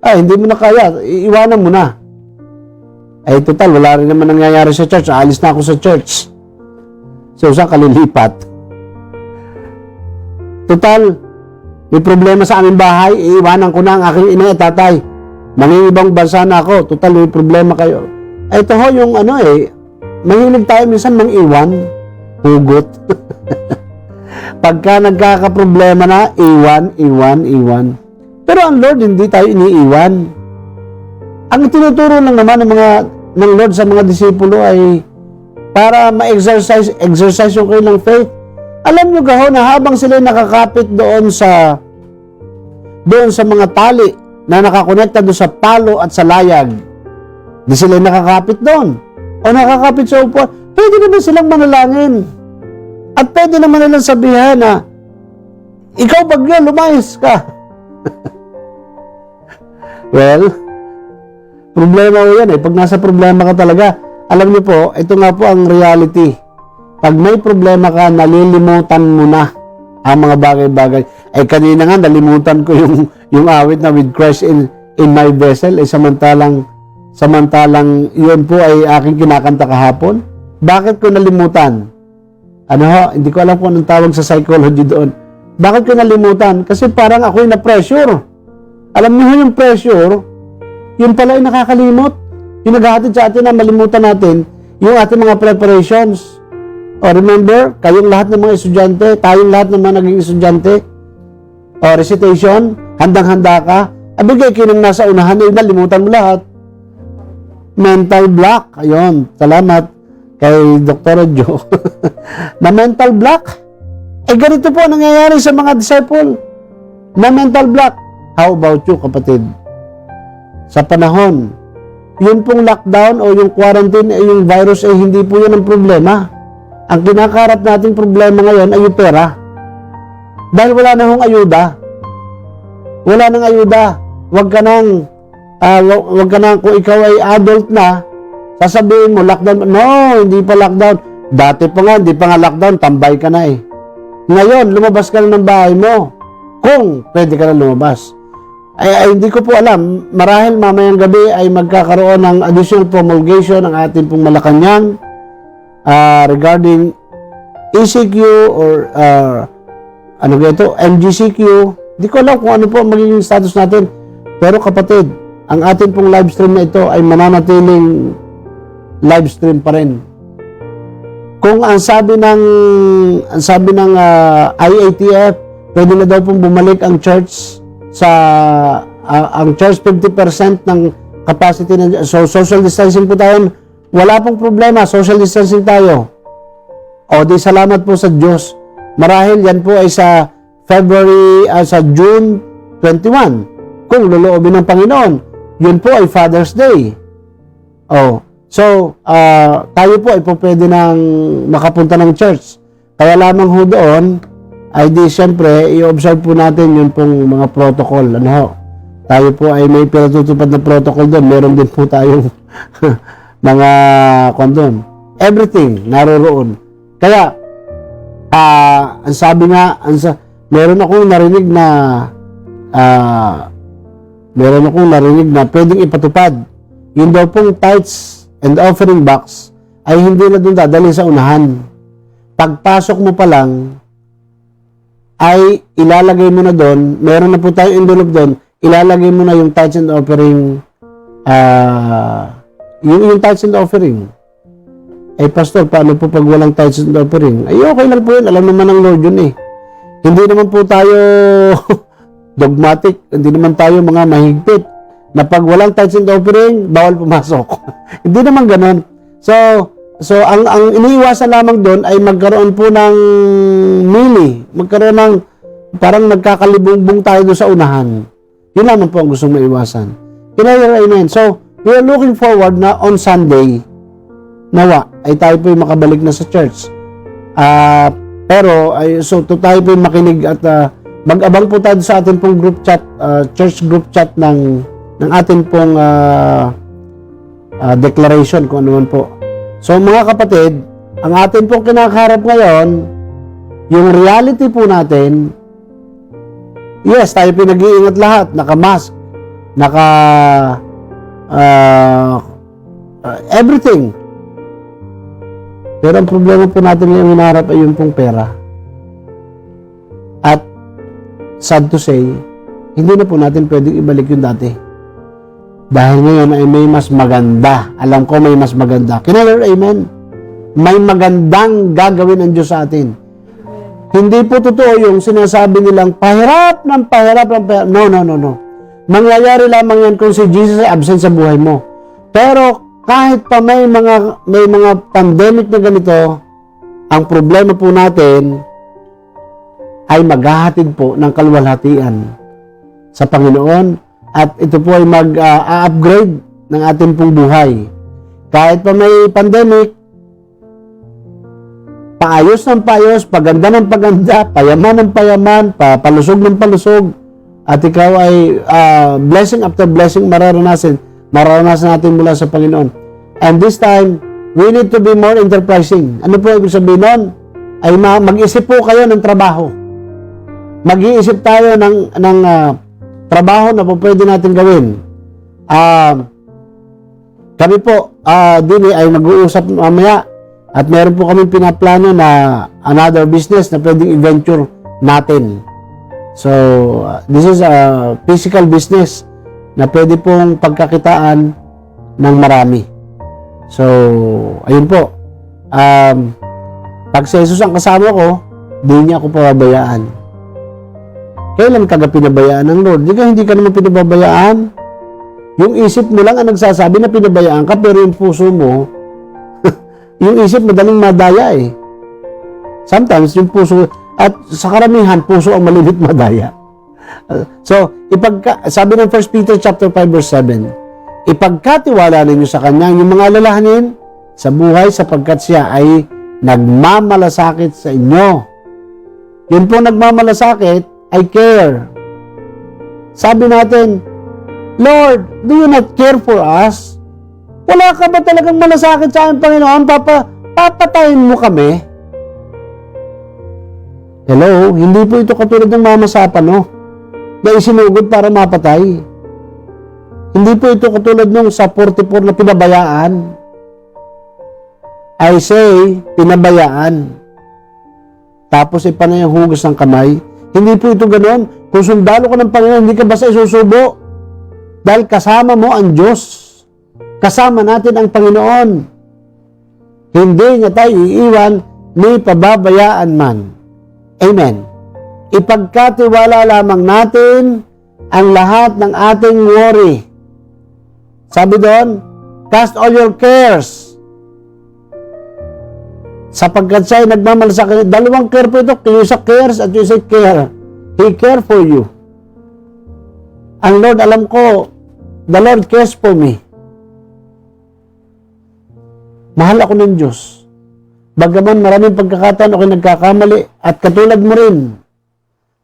hindi mo na kaya, iiwanan mo na. Ay, total, wala rin naman nangyayari sa church. Aalis na ako sa church. So, saan ka lilipat? Total, may problema sa aming bahay, iiwanan ko na ang aking ina at tatay. Mangingibang bansa na ako, total, may problema kayo. Ay, ito ho, yung mahilig tayo minsan mang-iwan, hugot. Pagka nagkakaproblema na, iwan. Pero ang Lord, hindi tayo iniiwan. Ang tinuturo lang naman ng Lord sa mga disipulo ay para ma-exercise yung kanilang faith. Alam nyo gaho na habang sila nakakapit doon sa mga tali na nakakonekta doon sa palo at sa layag, di sila nakakapit doon o nakakapit sa upuan, pwede naman silang manalangin at pwede naman nilang sabihan na ikaw bagyo, lumayas ka. Well, problema ko yan pag nasa problema ka talaga. Alam niyo po, ito nga po ang reality. Pag may problema ka, nalilimutan mo na ang mga bagay-bagay. Kanina nga, nalimutan ko yung awit na with Christ in my vessel. Samantalang yun po ay aking kinakanta kahapon. Bakit ko nalimutan? Hindi ko alam kung anong tawag sa psychology doon. Bakit ko nalimutan? Kasi parang ako'y na-pressure. Alam niyo yung pressure, yun pala ay nakakalimot. Yung naghahatid sa atin na malimutan natin yung ating mga preparations. Remember, kayong lahat ng mga estudyante, tayong lahat ng mga naging estudyante, recitation, handang-handa ka, abigay kinang nasa unahan, nalimutan mo lahat. Mental block, ayun, salamat kay Dr. Joe. Na mental block, ganito po ang nangyayari sa mga disciple. Na mental block. How about you, kapatid? Sa panahon, yun pong lockdown o yung quarantine, yung virus, hindi po yun ang problema. Ang kinakarap nating problema ngayon ay yung pera. Dahil wala na hong ayuda. Wala nang ayuda. Wag ka nang, kung ikaw ay adult na, sasabihin mo, lockdown. No, hindi pa lockdown. Dati pa nga, hindi pa nga lockdown, tambay ka na Ngayon, lumabas ka na ng bahay mo. Kung pwede ka na lumabas. Hindi ko po alam. Marahil mamayang gabi ay magkakaroon ng additional promulgation ng ating pong Malacanang regarding ECQ or MGCQ. Hindi ko alam kung ano po magiging status natin. Pero kapatid, ang ating pong live stream na ito ay mananatiling live stream pa rin. Kung ang sabi ng IATF, pwede na daw pong bumalik ang church ang church 50% ng capacity so social distancing po tayo. Wala pong problema, social distancing tayo. Di salamat po sa Diyos. Marahil yan po ay sa June 21. Kung loloobin ng Panginoon, yun po ay Father's Day. So, tayo po ay po pwede nang makapunta ng church. Kaya lamang ho doon, ay di siyempre, i-observe po natin yun pong mga protocol. Tayo po ay may pinatutupad na protocol doon. Meron din po tayong mga kondom. Everything, naroroon. Kaya, ang sabi nga, meron akong narinig na pwedeng ipatupad. Yun daw pong tithes and offering box ay hindi na doon dadali sa unahan. Pagpasok mo pa lang, ay ilalagay mo na doon, meron na po tayong envelope doon, ilalagay mo na yung tithes and offering, yung tithes and offering. Pastor, paano po pag walang tithes and offering? Okay lang po yun, alam naman ng Lord yun Hindi naman po tayo dogmatic, hindi naman tayo mga mahigpit na pag walang tithes and offering, bawal pumasok. Hindi naman ganon. So ang iniiwasan lamang doon ay magkaroon po ng magkaroon ng parang nagkakalibungbong tayo doon sa unahan. Yun lamang po ang gustong maiwasan. Amen. So, we are looking forward na on Sunday, nawa, ay tayo po yung makabalik na sa church. So tayo po yung makinig at mag-abang po tayo sa ating pong group chat, church group chat ng ating pong declaration kung ano man po. So mga kapatid, ang atin pong kinakaharap ngayon, yung reality po natin, yes, tayo pinag-iingat lahat, naka-mask, everything. Pero ang problema po natin ngayong hinaharap ay yung pong pera. At sad to say, hindi na po natin pwedeng ibalik yung dati. Dahil ngayon ay may mas maganda. Alam ko may mas maganda. Kinala, amen. May magandang gagawin ang Diyos sa atin. Hindi po totoo yung sinasabi nilang pahirap. No. Mangyayari lamang yan kung si Jesus ay absent sa buhay mo. Pero kahit pa may mga pandemic na ganito, ang problema po natin ay maghahatid po ng kaluwalhatian sa Panginoon. At ito po ay mag-upgrade ng ating pong buhay. Kahit pa may pandemic, paayos ng paayos, paganda ng paganda, payaman ng payaman, palusog ng palusog, at ikaw ay blessing after blessing mararanasan natin mula sa Panginoon. And this time, we need to be more enterprising. Ano po ibig sabihin nun? Ay mag-isip po kayo ng trabaho. Mag-iisip tayo ng trabaho na po pwede natin gawin. Kami po, din ay mag-uusap mamaya at meron po kami pinaplano na another business na pwedeng i-venture natin. So, this is a physical business na pwede pong pagkakitaan ng marami. So, ayun po. Pag si Jesus ang kasama ko, di niya ako pababayaan. Kailan ka pinabayaan ng Lord? Hindi ka naman pinababayaan. Yung isip mo lang ang nagsasabi na pinabayaan ka, pero yung puso mo, yung isip madaling madaya eh. Sometimes yung puso, at sa karamihan, puso ang malilit madaya. Sabi ng 1 Peter chapter 5 verse 7, ipagkatiwala ninyo sa Kanya yung mga alalahanin sa buhay sapagkat siya ay nagmamalasakit sa inyo. Yun po nagmamalasakit, I care. Sabi natin, Lord, do you not care for us? Wala ka ba talagang malasakit sa akin, Panginoon? Papatayin mo kami? Hello? Hindi po ito katulad ng mama sapano na isinugod para mapatay. Hindi po ito katulad ng sa 44 na pinabayaan. I say, pinabayaan. Tapos ipanay ang hugas ng kamay. Hindi po ito ganoon. Kung sundalo ka ng Panginoon, hindi ka basta isusubo. Dahil kasama mo ang Diyos. Kasama natin ang Panginoon. Hindi niya tayo iiwan ni pababayaan man. Amen. Ipagkatiwala lamang natin ang lahat ng ating worry. Sabi doon, cast all your cares. Sapagkat siya ay nagmamalasakit. Dalawang care po ito. Yung isa cares at yung isa care. He care for you. Ang Lord, alam ko, the Lord cares for me. Mahal ako ng Diyos. Bagaman maraming pagkakataon ako'y nagkakamali at katulad mo rin.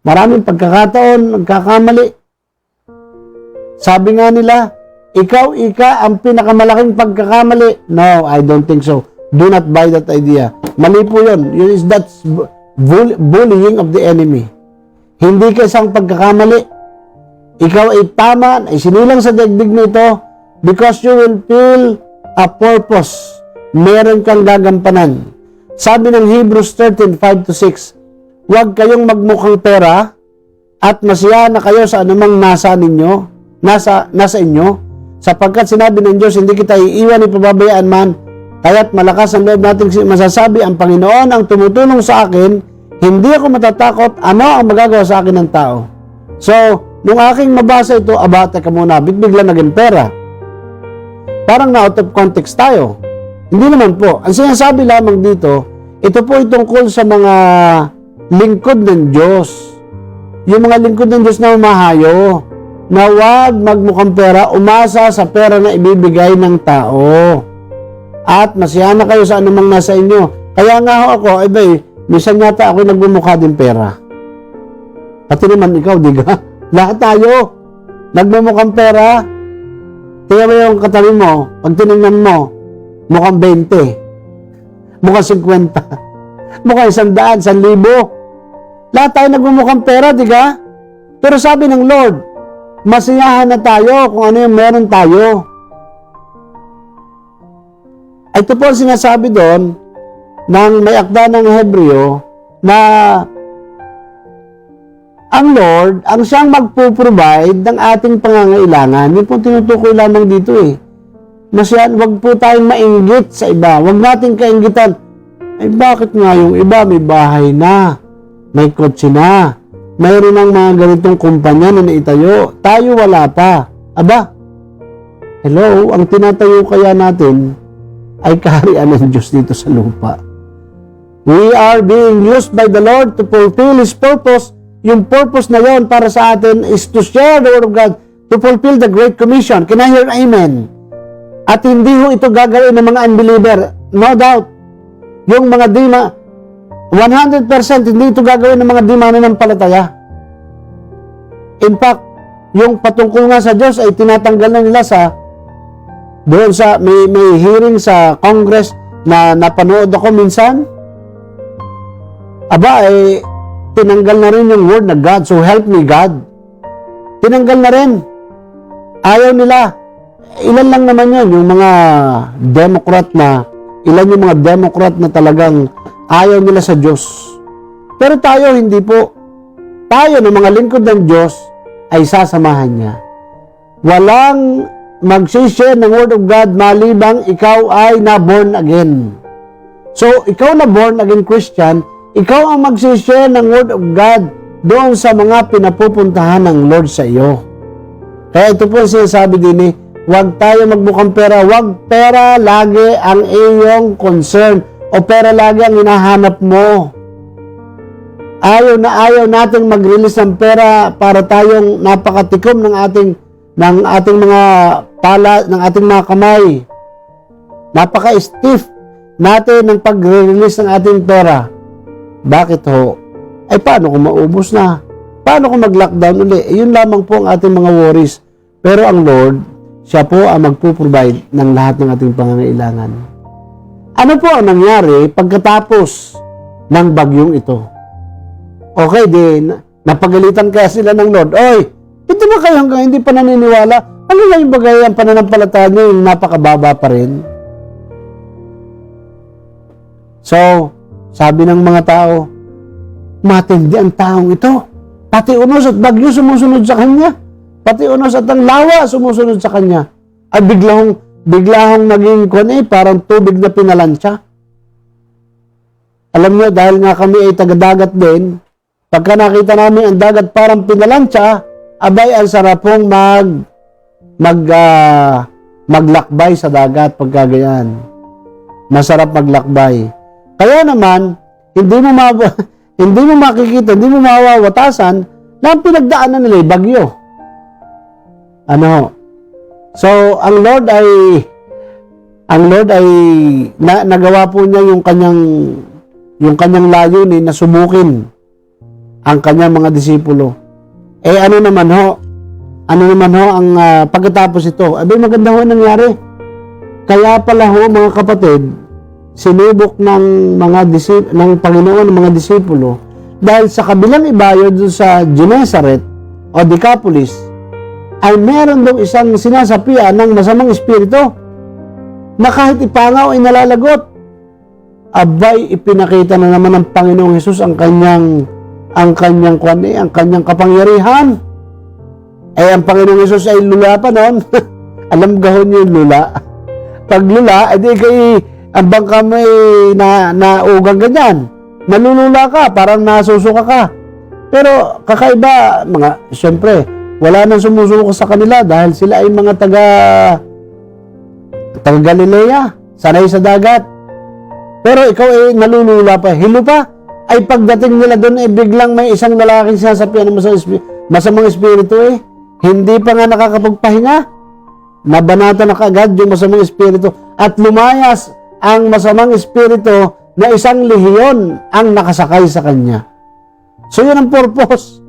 Maraming pagkakataon nagkakamali. Sabi nga nila, ikaw ang pinakamalaking pagkakamali. No, I don't think so. Do not buy that idea. Mali po yun. That's bullying of the enemy. Hindi ka isang pagkakamali. Ikaw ay tama, ay sinilang sa daigdig mo ito because you will feel a purpose. Meron kang gagampanan. Sabi ng Hebrews 13:5-6, huwag kayong magmukhang pera at masiyahan na kayo sa anumang nasa inyo, sapagkat sinabi ng Diyos, hindi kita iiwan ni pababayaan man. Kaya't malakas ang loob natin masasabi, ang Panginoon ang tumutulong sa akin, Hindi ako matatakot ano ang magagawa sa akin ng tao. So, nung aking mabasa ito, teka muna, bigla naging pera. Parang na out of context tayo. Hindi naman po. Ang sinasabi lamang dito, ito po ay tungkol sa mga lingkod ng Diyos. Yung mga lingkod ng Diyos na umahayo, na huwag magmukhang pera, umasa sa pera na ibibigay ng tao. At masiyahan na kayo sa anumang nasa inyo. Kaya nga ho ako, minsan yata ako nagmumukha din pera. Pati naman ikaw, di ba? Lahat tayo, nagmumukhang pera. Tingnan mo yung katabi mo, pag tinignan mo, mukhang 20. Mukhang 50. Mukhang 100, 1,000. Lahat tayo nagmumukhang pera, di ba? Pero sabi ng Lord, masiyahan na tayo kung ano yung meron tayo. Ito po ang sinasabi doon ng may akda ng Hebreo na ang Lord, ang siyang magpo-provide ng ating pangangailangan. Yun po tinutukoy lamang dito eh. Wag po tayong mainggit sa iba. Wag natin kainggitan. Ay bakit nga yung iba may bahay na, may kotse na, mayroon ng mga ganitong kumpanya na naitayo. Tayo wala pa. Aba, hello, ang tinatayo kaya natin ay kaharian ng Diyos dito sa lupa. We are being used by the Lord to fulfill His purpose. Yung purpose na yon para sa atin is to share the Word of God, to fulfill the Great Commission. Can I hear amen? At hindi ho ito gagawin ng mga unbeliever. No doubt. Yung mga 100% hindi ito gagawin ng mga di mananampalataya. In fact, yung patungkol nga sa Diyos ay tinatanggal na nila doon sa may hearing sa Congress na napanood ako minsan. Tinanggal na rin yung word na God, so help me God. Tinanggal na rin. Ayaw nila. Ilan lang naman yun, yung mga Democrat na talagang ayaw nila sa Diyos. Pero tayo hindi po. Tayo ng mga lingkod ng Diyos ay sasamahan niya. Walang mag-share ng Word of God malibang ikaw ay na-born again. So, ikaw na born again Christian, ikaw ang mag-share ng Word of God doon sa mga pinapupuntahan ng Lord sa iyo. Kaya ito po ang sinasabi din huwag tayo magmukhang pera. Huwag pera lagi ang iyong concern o pera lagi ang hinahanap mo. Ayaw nating mag-release ng pera para tayong napakatikom ng ating mga pala, ng ating mga kamay. Napaka-stiff natin ng pag-release ng ating pera. Bakit ho? Paano kung maubos na? Paano kung mag-lockdown ulit? Yun lamang po ang ating mga worries. Pero ang Lord, siya po ang magpo-provide ng lahat ng ating pangangailangan. Ano po ang nangyari pagkatapos ng bagyong ito? Okay, napagalitan kaya sila ng Lord. Oy, ito ba kayo hanggang hindi pa naniniwala? Ano lang yung bagay ang pananampalataya nyo yung napakababa pa rin? So, sabi ng mga tao, matindi ang taong ito. Pati unos at bagyo sumusunod sa kanya. Pati unos at ang lawa sumusunod sa kanya. Ay biglang naging parang tubig na pinalansya. Alam nyo, dahil nga kami ay taga-dagat din, pagka nakita namin ang dagat parang pinalansya, abay ang sarap pong maglakbay sa dagat pagka ganyan. Masarap maglakbay. Kaya naman, hindi mo makikita, hindi mo mawawatasan na ang pinagdaanan nila ay bagyo. So, ang Lord ay nagawa po niya yung kanyang layunin na subukin ang kanyang mga disipulo. Ano naman ho ang pagkatapos ito? Maganda ho nangyari. Kaya pala ho mga kapatid, sinubok ng Panginoon ng mga disipulo dahil sa kabilang ibayo doon sa Gennesaret o Decapolis ay meron doon isang sinasapian ng masamang espiritu na kahit ipangaw ay nalalagot. Abay, ipinakita na naman ng Panginoong Hesus ang kanyang kapangyarihan. Ang Panginoong Hesus ay lula pa noon. Alam gahon niyo yung lula. Pag lula, edi kay ang bangka may naugang ganyan. nalulula ka, parang nasusuka ka. Pero kakaiba, siyempre, wala nang sumusuko sa kanila dahil sila ay mga taga Galilea, sanay sa dagat. Pero ikaw ay nalulula pa, hilo pa. Ay pagdating nila doon, biglang may isang lalaking sasapian ng masamang espiritu hindi pa nga nakakapagpahinga. Nabanata na kaagad yung masamang espiritu at lumayas ang masamang espiritu na isang lehiyon ang nakasakay sa kanya. So yun ang purpose.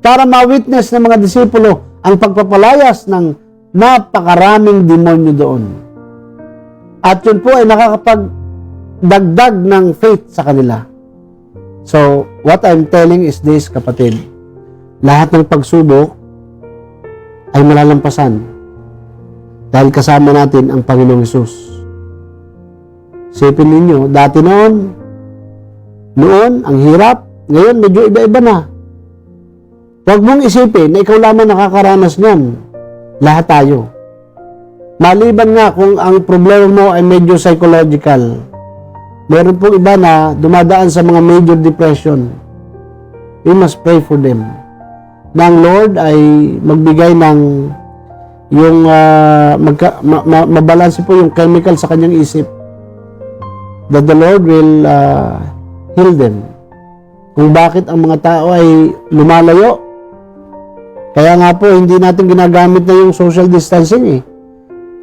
Para ma-witness ng mga disipulo ang pagpapalayas ng napakaraming demonyo doon. At yun po ay nakakapagdagdag ng faith sa kanila. So, what I'm telling is this, kapatid. Lahat ng pagsubok ay malalampasan dahil kasama natin ang Panginoong Hesus. Isipin ninyo, dati noon, ang hirap, ngayon medyo iba-iba na. Huwag mong isipin na ikaw lamang nakakaranas niyan. Lahat tayo. Maliban nga kung ang problema mo ay medyo psychological. Meron pong iba na dumadaan sa mga major depression. We must pray for them. Na ang Lord ay magbigay ng yung mabalanse po yung chemical sa kanyang isip. That the Lord will heal them. Kung bakit ang mga tao ay lumalayo. Kaya nga po, hindi natin ginagamit na yung social distancing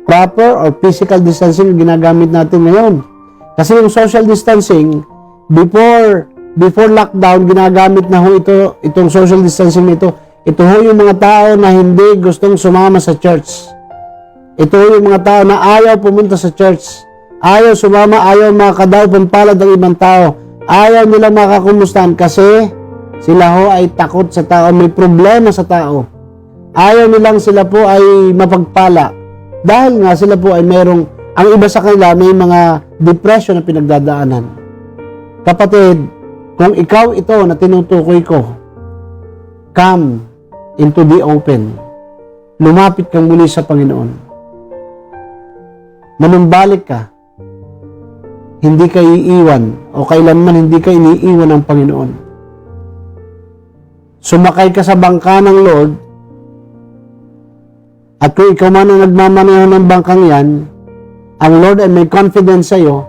Proper or physical distancing yung ginagamit natin ngayon. Kasi yung social distancing, before lockdown, ginagamit na ho itong social distancing nito. Ito ho yung mga tao na hindi gustong sumama sa church. Ito ho yung mga tao na ayaw pumunta sa church. Ayaw sumama, ayaw makadaw pampalad ang ibang tao. Ayaw nilang makakumustahan kasi sila ho ay takot sa tao, may problema sa tao. Ayaw nilang sila po ay mapagpala. Dahil nga sila po ay ang iba sa kanila may mga depression na pinagdadaanan. Kapatid, kung ikaw ito na tinutukoy ko, come into the open. Lumapit kang muli sa Panginoon. Manumbalik ka. Hindi ka iiwan o kailanman hindi ka iniiwan ng Panginoon. Sumakay ka sa bangka ng Lord at kung ikaw man ang nagmamaneho ng bangkang yan, ang Lord ay may confidence sa iyo.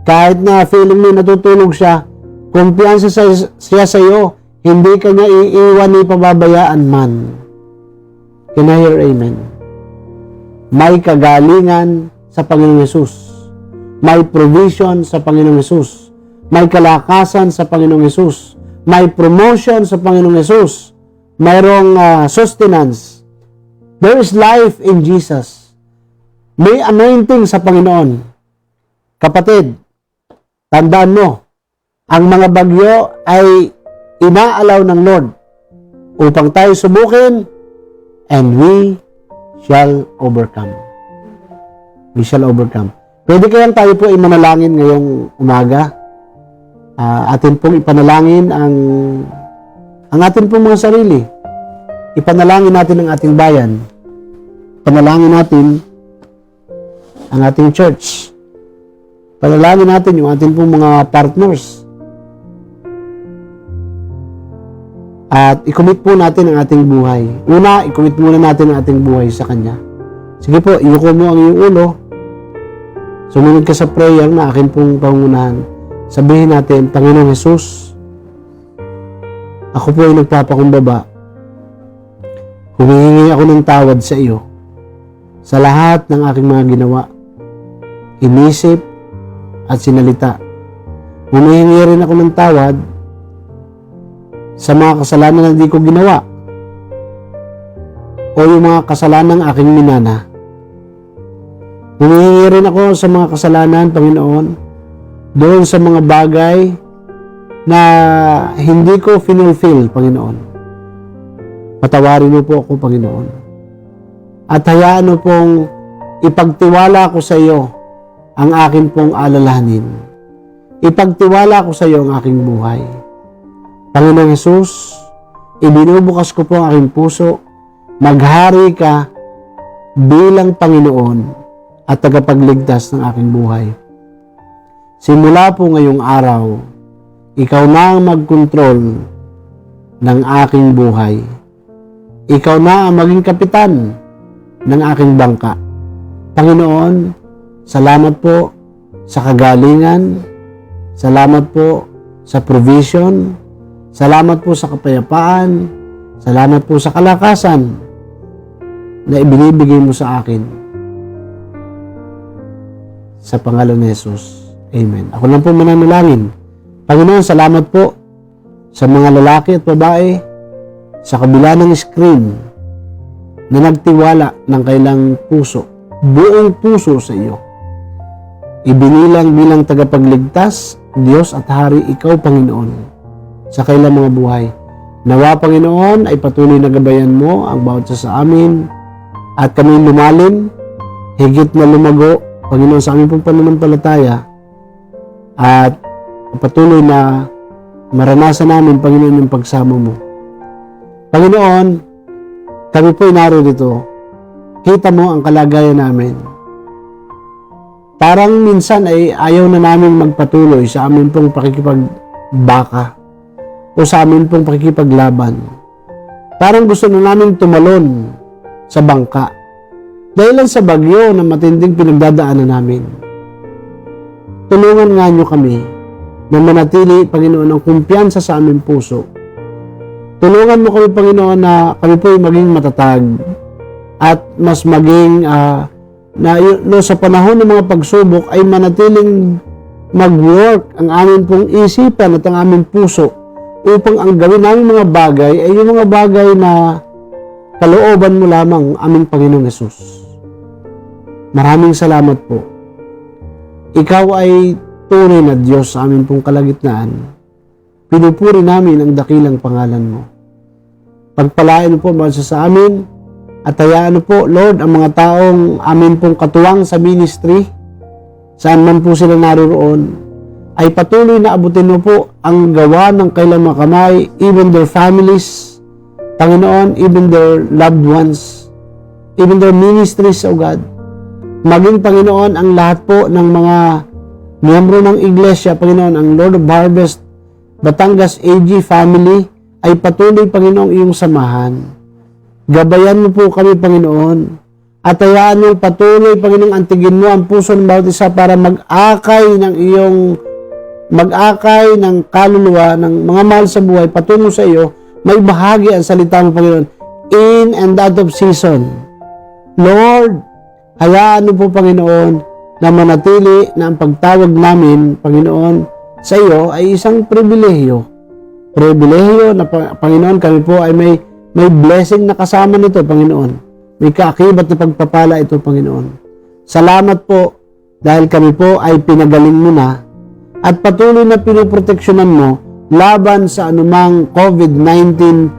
Kahit na feeling mo natutulog siya, kumpiyansa siya sa iyo, hindi ka niya iiwan ni pababayaan man. Can I hear amen? May kagalingan sa Panginoong Hesus. May provision sa Panginoong Hesus. May kalakasan sa Panginoong Hesus. May promotion sa Panginoong Hesus. Mayroong sustenance. There is life in Jesus. May anointing sa Panginoon. Kapatid, tandaan mo, ang mga bagyo ay inaalaw ng Lord upang tayo subukin and we shall overcome. We shall overcome. Pwede kayang tayo po ay manalangin ngayong umaga. Atin pong ipanalangin ang atin pong mga sarili. Ipanalangin natin ang ating bayan. Panalangin natin ang ating church. Panalangin natin yung ating pong mga partners. At i-commit po natin ang ating buhay. Una, i-commit muna natin ang ating buhay sa Kanya. Sige po, iyuko mo ang iyong ulo. Sumunod ka sa prayer na akin pong pangunahan. Sabihin natin, Panginoong Hesus, ako po ay nagpapakumbaba. Humihingi ako ng tawad sa iyo sa lahat ng aking mga ginawa, inisip at sinalita. Humihingi rin ako ng tawad sa mga kasalanan na hindi ko ginawa o yung mga kasalanan ng aking minana. Humihingi rin ako sa mga kasalanan, Panginoon, doon sa mga bagay na hindi ko finulfill, Panginoon. Patawarin mo po ako, Panginoon. At hayaan mo pong ipagtiwala ko sa iyo ang aking pong alalahanin. Ipagtiwala ko sa iyo ang aking buhay. Panginoong Hesus, ibinubukas ko po ang aking puso. Maghari ka bilang Panginoon at tagapagligtas ng aking buhay. simula po ngayong araw, ikaw na ang magkontrol ng aking buhay. Ikaw na ang maging kapitan ng aking bangka. Panginoon, salamat po sa kagalingan, salamat po sa provision, salamat po sa kapayapaan, salamat po sa kalakasan na ibinibigay mo sa akin. Sa pangalan ni Jesus. Amen. Ako lang po mananalangin. Panginoon, salamat po sa mga lalaki at babae sa kabila ng screen na nagtiwala ng kailang puso, buong puso sa iyo. Ibinilang bilang tagapagligtas, Diyos at Hari, ikaw, Panginoon, sa kailang mga buhay. Nawa, Panginoon, ay patuloy na gabayan mo ang bawat isa sa amin at kami lumalim, higit na lumago, Panginoon, sa aming pong pananampalataya at patuloy na maranasan namin, Panginoon, yung pagsama mo. Panginoon, kami po inaro dito. Kita mo ang kalagayan namin. Parang minsan ay ayaw na namin magpatuloy sa amin pong pakikipagbaka o sa amin pong pakikipaglaban. Parang gusto na namin tumalon sa bangka dahil lang sa bagyo na matinding pinagdadaanan namin. Tulungan nga niyo kami na manatili, Panginoon, ang kumpiyansa sa aming puso. Tulungan mo kami, Panginoon, na kami po ay maging matatag at mas maging sa panahon ng mga pagsubok ay manatiling mag-work ang aming pong isipan at ang aming puso upang ang gawin namin mga bagay ay yung mga bagay na kalooban mo lamang, aming Panginoong Hesus. Maraming salamat po. Ikaw ay tunay na Diyos sa amin pong kalagitnaan. Pinupuri namin ang dakilang pangalan mo. Pagpalain po mga sa amin at hayaan po, Lord, ang mga taong amin pong katuwang sa ministry, saan man po sila naroon, ay patuloy na abutin mo po ang gawa ng kailang mga kamay, even their families, Panginoon, even their loved ones, even their ministries, O God. Maging, Panginoon, ang lahat po ng mga miyembro ng iglesia, Panginoon, ang Lord of Harvest, Batangas AG family, ay patuloy, Panginoon, iyong samahan. Gabayan mo po kami, Panginoon, at hayaan mo patuloy, Panginoon, antigin mo ang puso ng bawat isa para mag-akay ng kaluluwa, ng mga mahal sa buhay, patungo sa iyo, may bahagi ang salita mo, Panginoon, in and out of season. Lord, hayaan mo po, Panginoon, na manatili na ang pagtawag namin, Panginoon, sa iyo ay isang pribilehyo. Pribilehyo na, Panginoon, kami po ay may blessing na kasama nito, Panginoon. May kaakibat na pagpapala ito, Panginoon. Salamat po dahil kami po ay pinagaling mo na at patuloy na pinoproteksyonan mo laban sa anumang COVID-19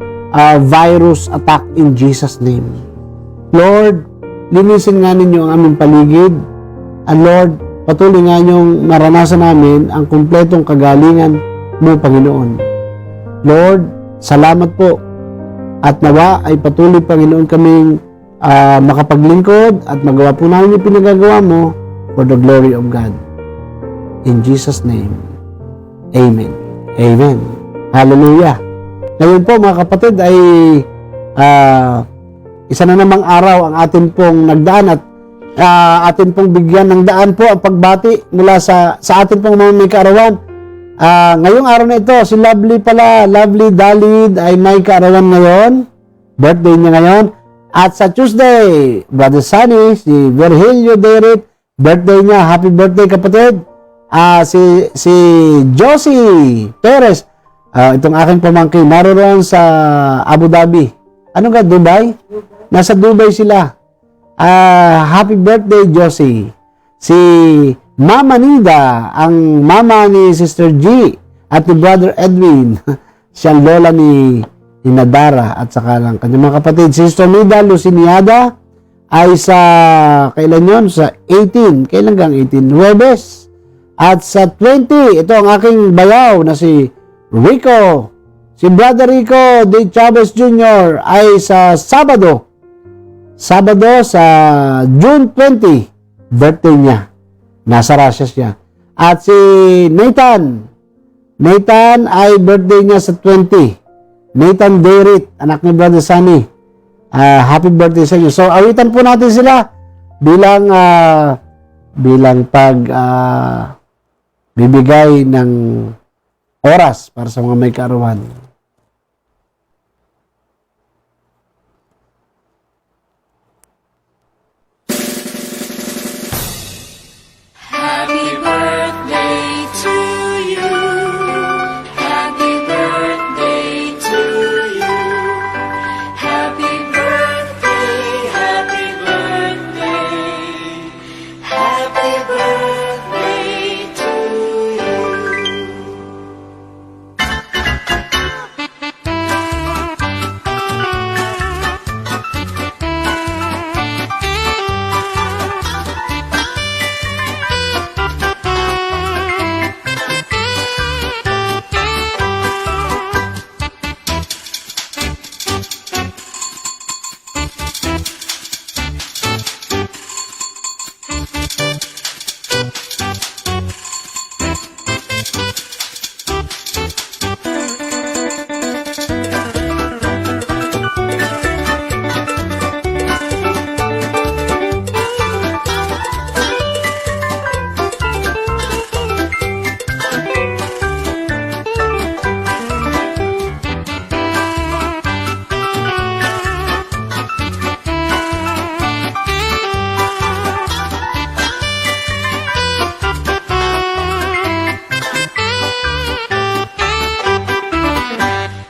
virus attack in Jesus' name. Lord, linisin nga ninyo ang aming paligid. And Lord, patuloy nga niyong maranasan namin ang kumpletong kagalingan mo, Panginoon. Lord, salamat po. At nawa ay patuloy, Panginoon, kaming makapaglingkod at magawa po namin yung pinagagawa mo for the glory of God. In Jesus' name, Amen. Amen. Hallelujah. Ngayon po, mga kapatid, ay isa na namang araw ang atin pong nagdaan at atin pong bigyan ng daan po ang pagbati mula sa atin pong mga may kaarawan. Ngayong araw na ito, si Lovely Dalid ay may kaarawan ngayon. Birthday niya ngayon. At sa Tuesday, Brother Sunny, si Virgilio Derek, birthday niya. Happy birthday, kapatid. Si Josie Perez, itong aking pamangkin, naroon sa Abu Dhabi. Ano nga, Dubai? Nasa Dubai sila. Happy birthday, Josie. Si Mama Nida, ang mama ni Sister G at ni Brother Edwin, siyang lola ni Nadara at saka lang kanyang mga kapatid. Si Sister Nida Luciniada ay sa, kailan yun? Sa 18. Kailan gang 18? Huwebes. At sa 20, ito ang aking bayaw na si Rico. Si Brother Rico de Chavez Jr. ay sa Sabado sa June 20, birthday niya. Nasa Russia siya. At si Nathan. Nathan ay birthday niya sa 20. Nathan Derit, anak ni Brother Sunny. Happy birthday sa inyo. So, awitan po natin sila bilang bibigay ng oras para sa mga may kaarawan. Happy birthday to you. Happy birthday to you. Happy birthday, happy birthday. Happy birthday to you.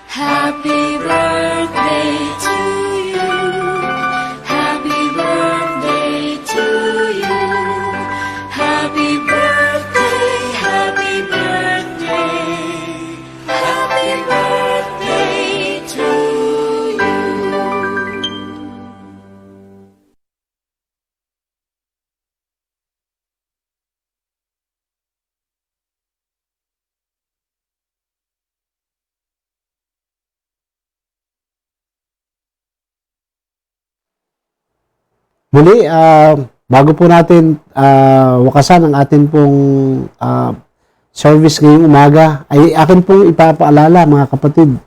Happy birthday to you. Happy birthday to you. Happy birthday, happy birthday. Happy birthday to you. Muli, bago po natin wakasan ang atin pong service ngayong umaga, ay akin pong ipapaalala mga kapatid,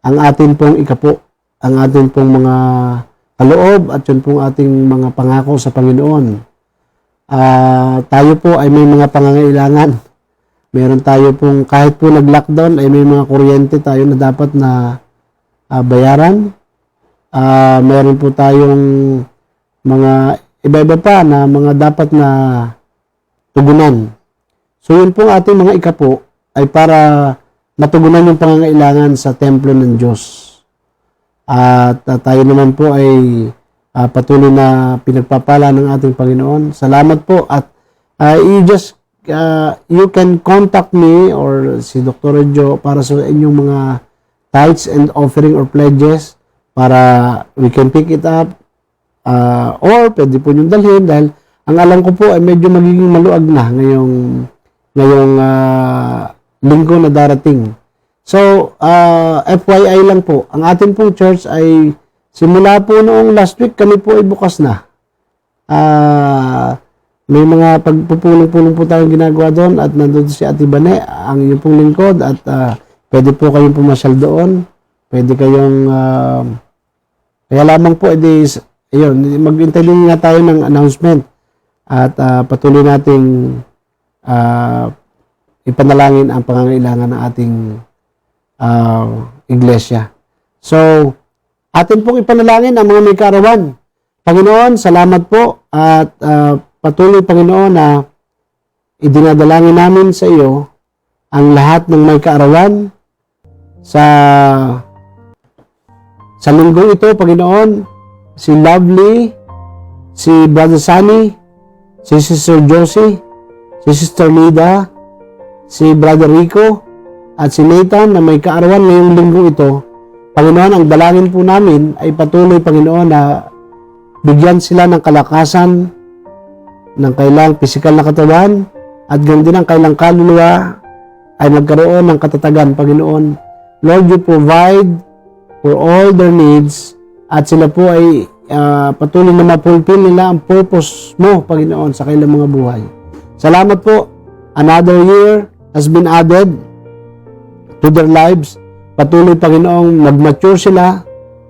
ang atin pong ikapo, ang atin pong mga kaloob at yun pong ating mga pangako sa Panginoon. Tayo po ay may mga pangangailangan. Meron tayo pong, kahit po nag-lockdown, ay may mga kuryente tayo na dapat na bayaran. Meron po tayong mga iba-iba pa na mga dapat na tugunan. So yun pong ating mga ikapo ay para matugunan yung pangangailangan sa templo ng Diyos. At tayo naman po ay patuloy na pinagpapala ng ating Panginoon. Salamat po at you can contact me or si Dr. Jo para sa inyong mga tithes and offering or pledges para we can pick it up. Or pwede po nyo dalhin dahil ang alam ko po ay medyo magiging maluag na ngayong linggo na darating. So, FYI lang po, ang ating pong church ay simula po noong last week kami po ay bukas na. May mga pagpupulong-pulong po tayong ginagawa doon at nandun si Ate Bane, ang inyong pong lingkod at pwede po kayong pumasyal doon. Pwede kayong kaya lamang po ayun, maghintay din nga tayo ng announcement at patuloy nating ipanalangin ang pangangailangan ng ating iglesia. So, atin pong ipanalangin ang mga may kaarawan. Panginoon, salamat po at patuloy, Panginoon, na idinadalangin namin sa iyo ang lahat ng may kaarawan sa linggong ito, Panginoon. Si Lovely, si Brother Sunny, si Sister Josie, si Sister Lida, si Brother Rico, at si Nathan na may kaarawan ngayong linggo ito. Panginoon, ang dalangin po namin ay patuloy, Panginoon, na bigyan sila ng kalakasan ng kailang pisikal na katawan at ganun din ang kailang kaluluwa ay magkaroon ng katatagan, Panginoon. Lord, you provide for all their needs at sila po ay patuloy na mapulpil nila ang purpose mo, Panginoon, sa kailang mga buhay. Salamat po Another year has been added to their lives. Patuloy, Panginoong, mag-mature sila.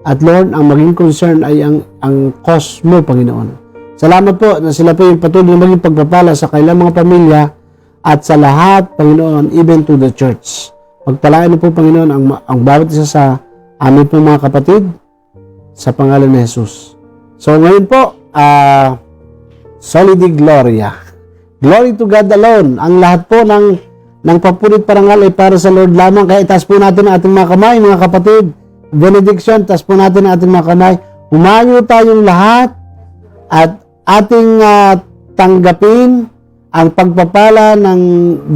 At Lord, ang maging concern ay ang cause mo, Panginoon. Salamat po na sila po yung patuloy na maging pagpapala sa kailang mga pamilya at sa lahat, Panginoon, even to the church. Pagpalain na po, Panginoon, ang bawat isa sa amin po mga kapatid sa pangalan ni Jesus. So ngayon po, Soli Gloria. Glory to God alone. Ang lahat po ng papurit parangal ay para sa Lord lamang. Kaya itaas po natin ang ating mga kamay, mga kapatid. Benediction, taas po natin ang ating mga kamay. Humayo tayong lahat at ating tanggapin ang pagpapala ng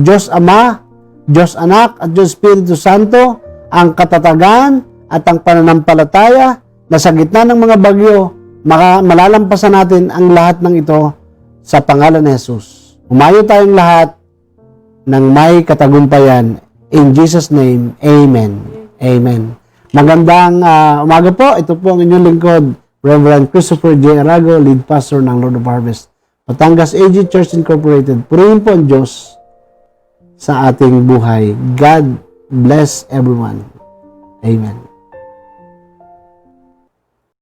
Diyos Ama, Diyos Anak at Diyos Espiritu Santo, ang katatagan at ang pananampalataya na sa gitna ng mga bagyo, malalampasan natin ang lahat ng ito sa pangalan ni Jesus. Humayo tayong lahat ng may katagumpayan. In Jesus' name, Amen. Amen. Magandang umaga po. Ito po ang inyong lingkod, Reverend Christopher J. Arago, Lead Pastor ng Lord of Harvest, Batangas AG Church Incorporated. Purihin po ang Diyos sa ating buhay. God bless everyone. Amen.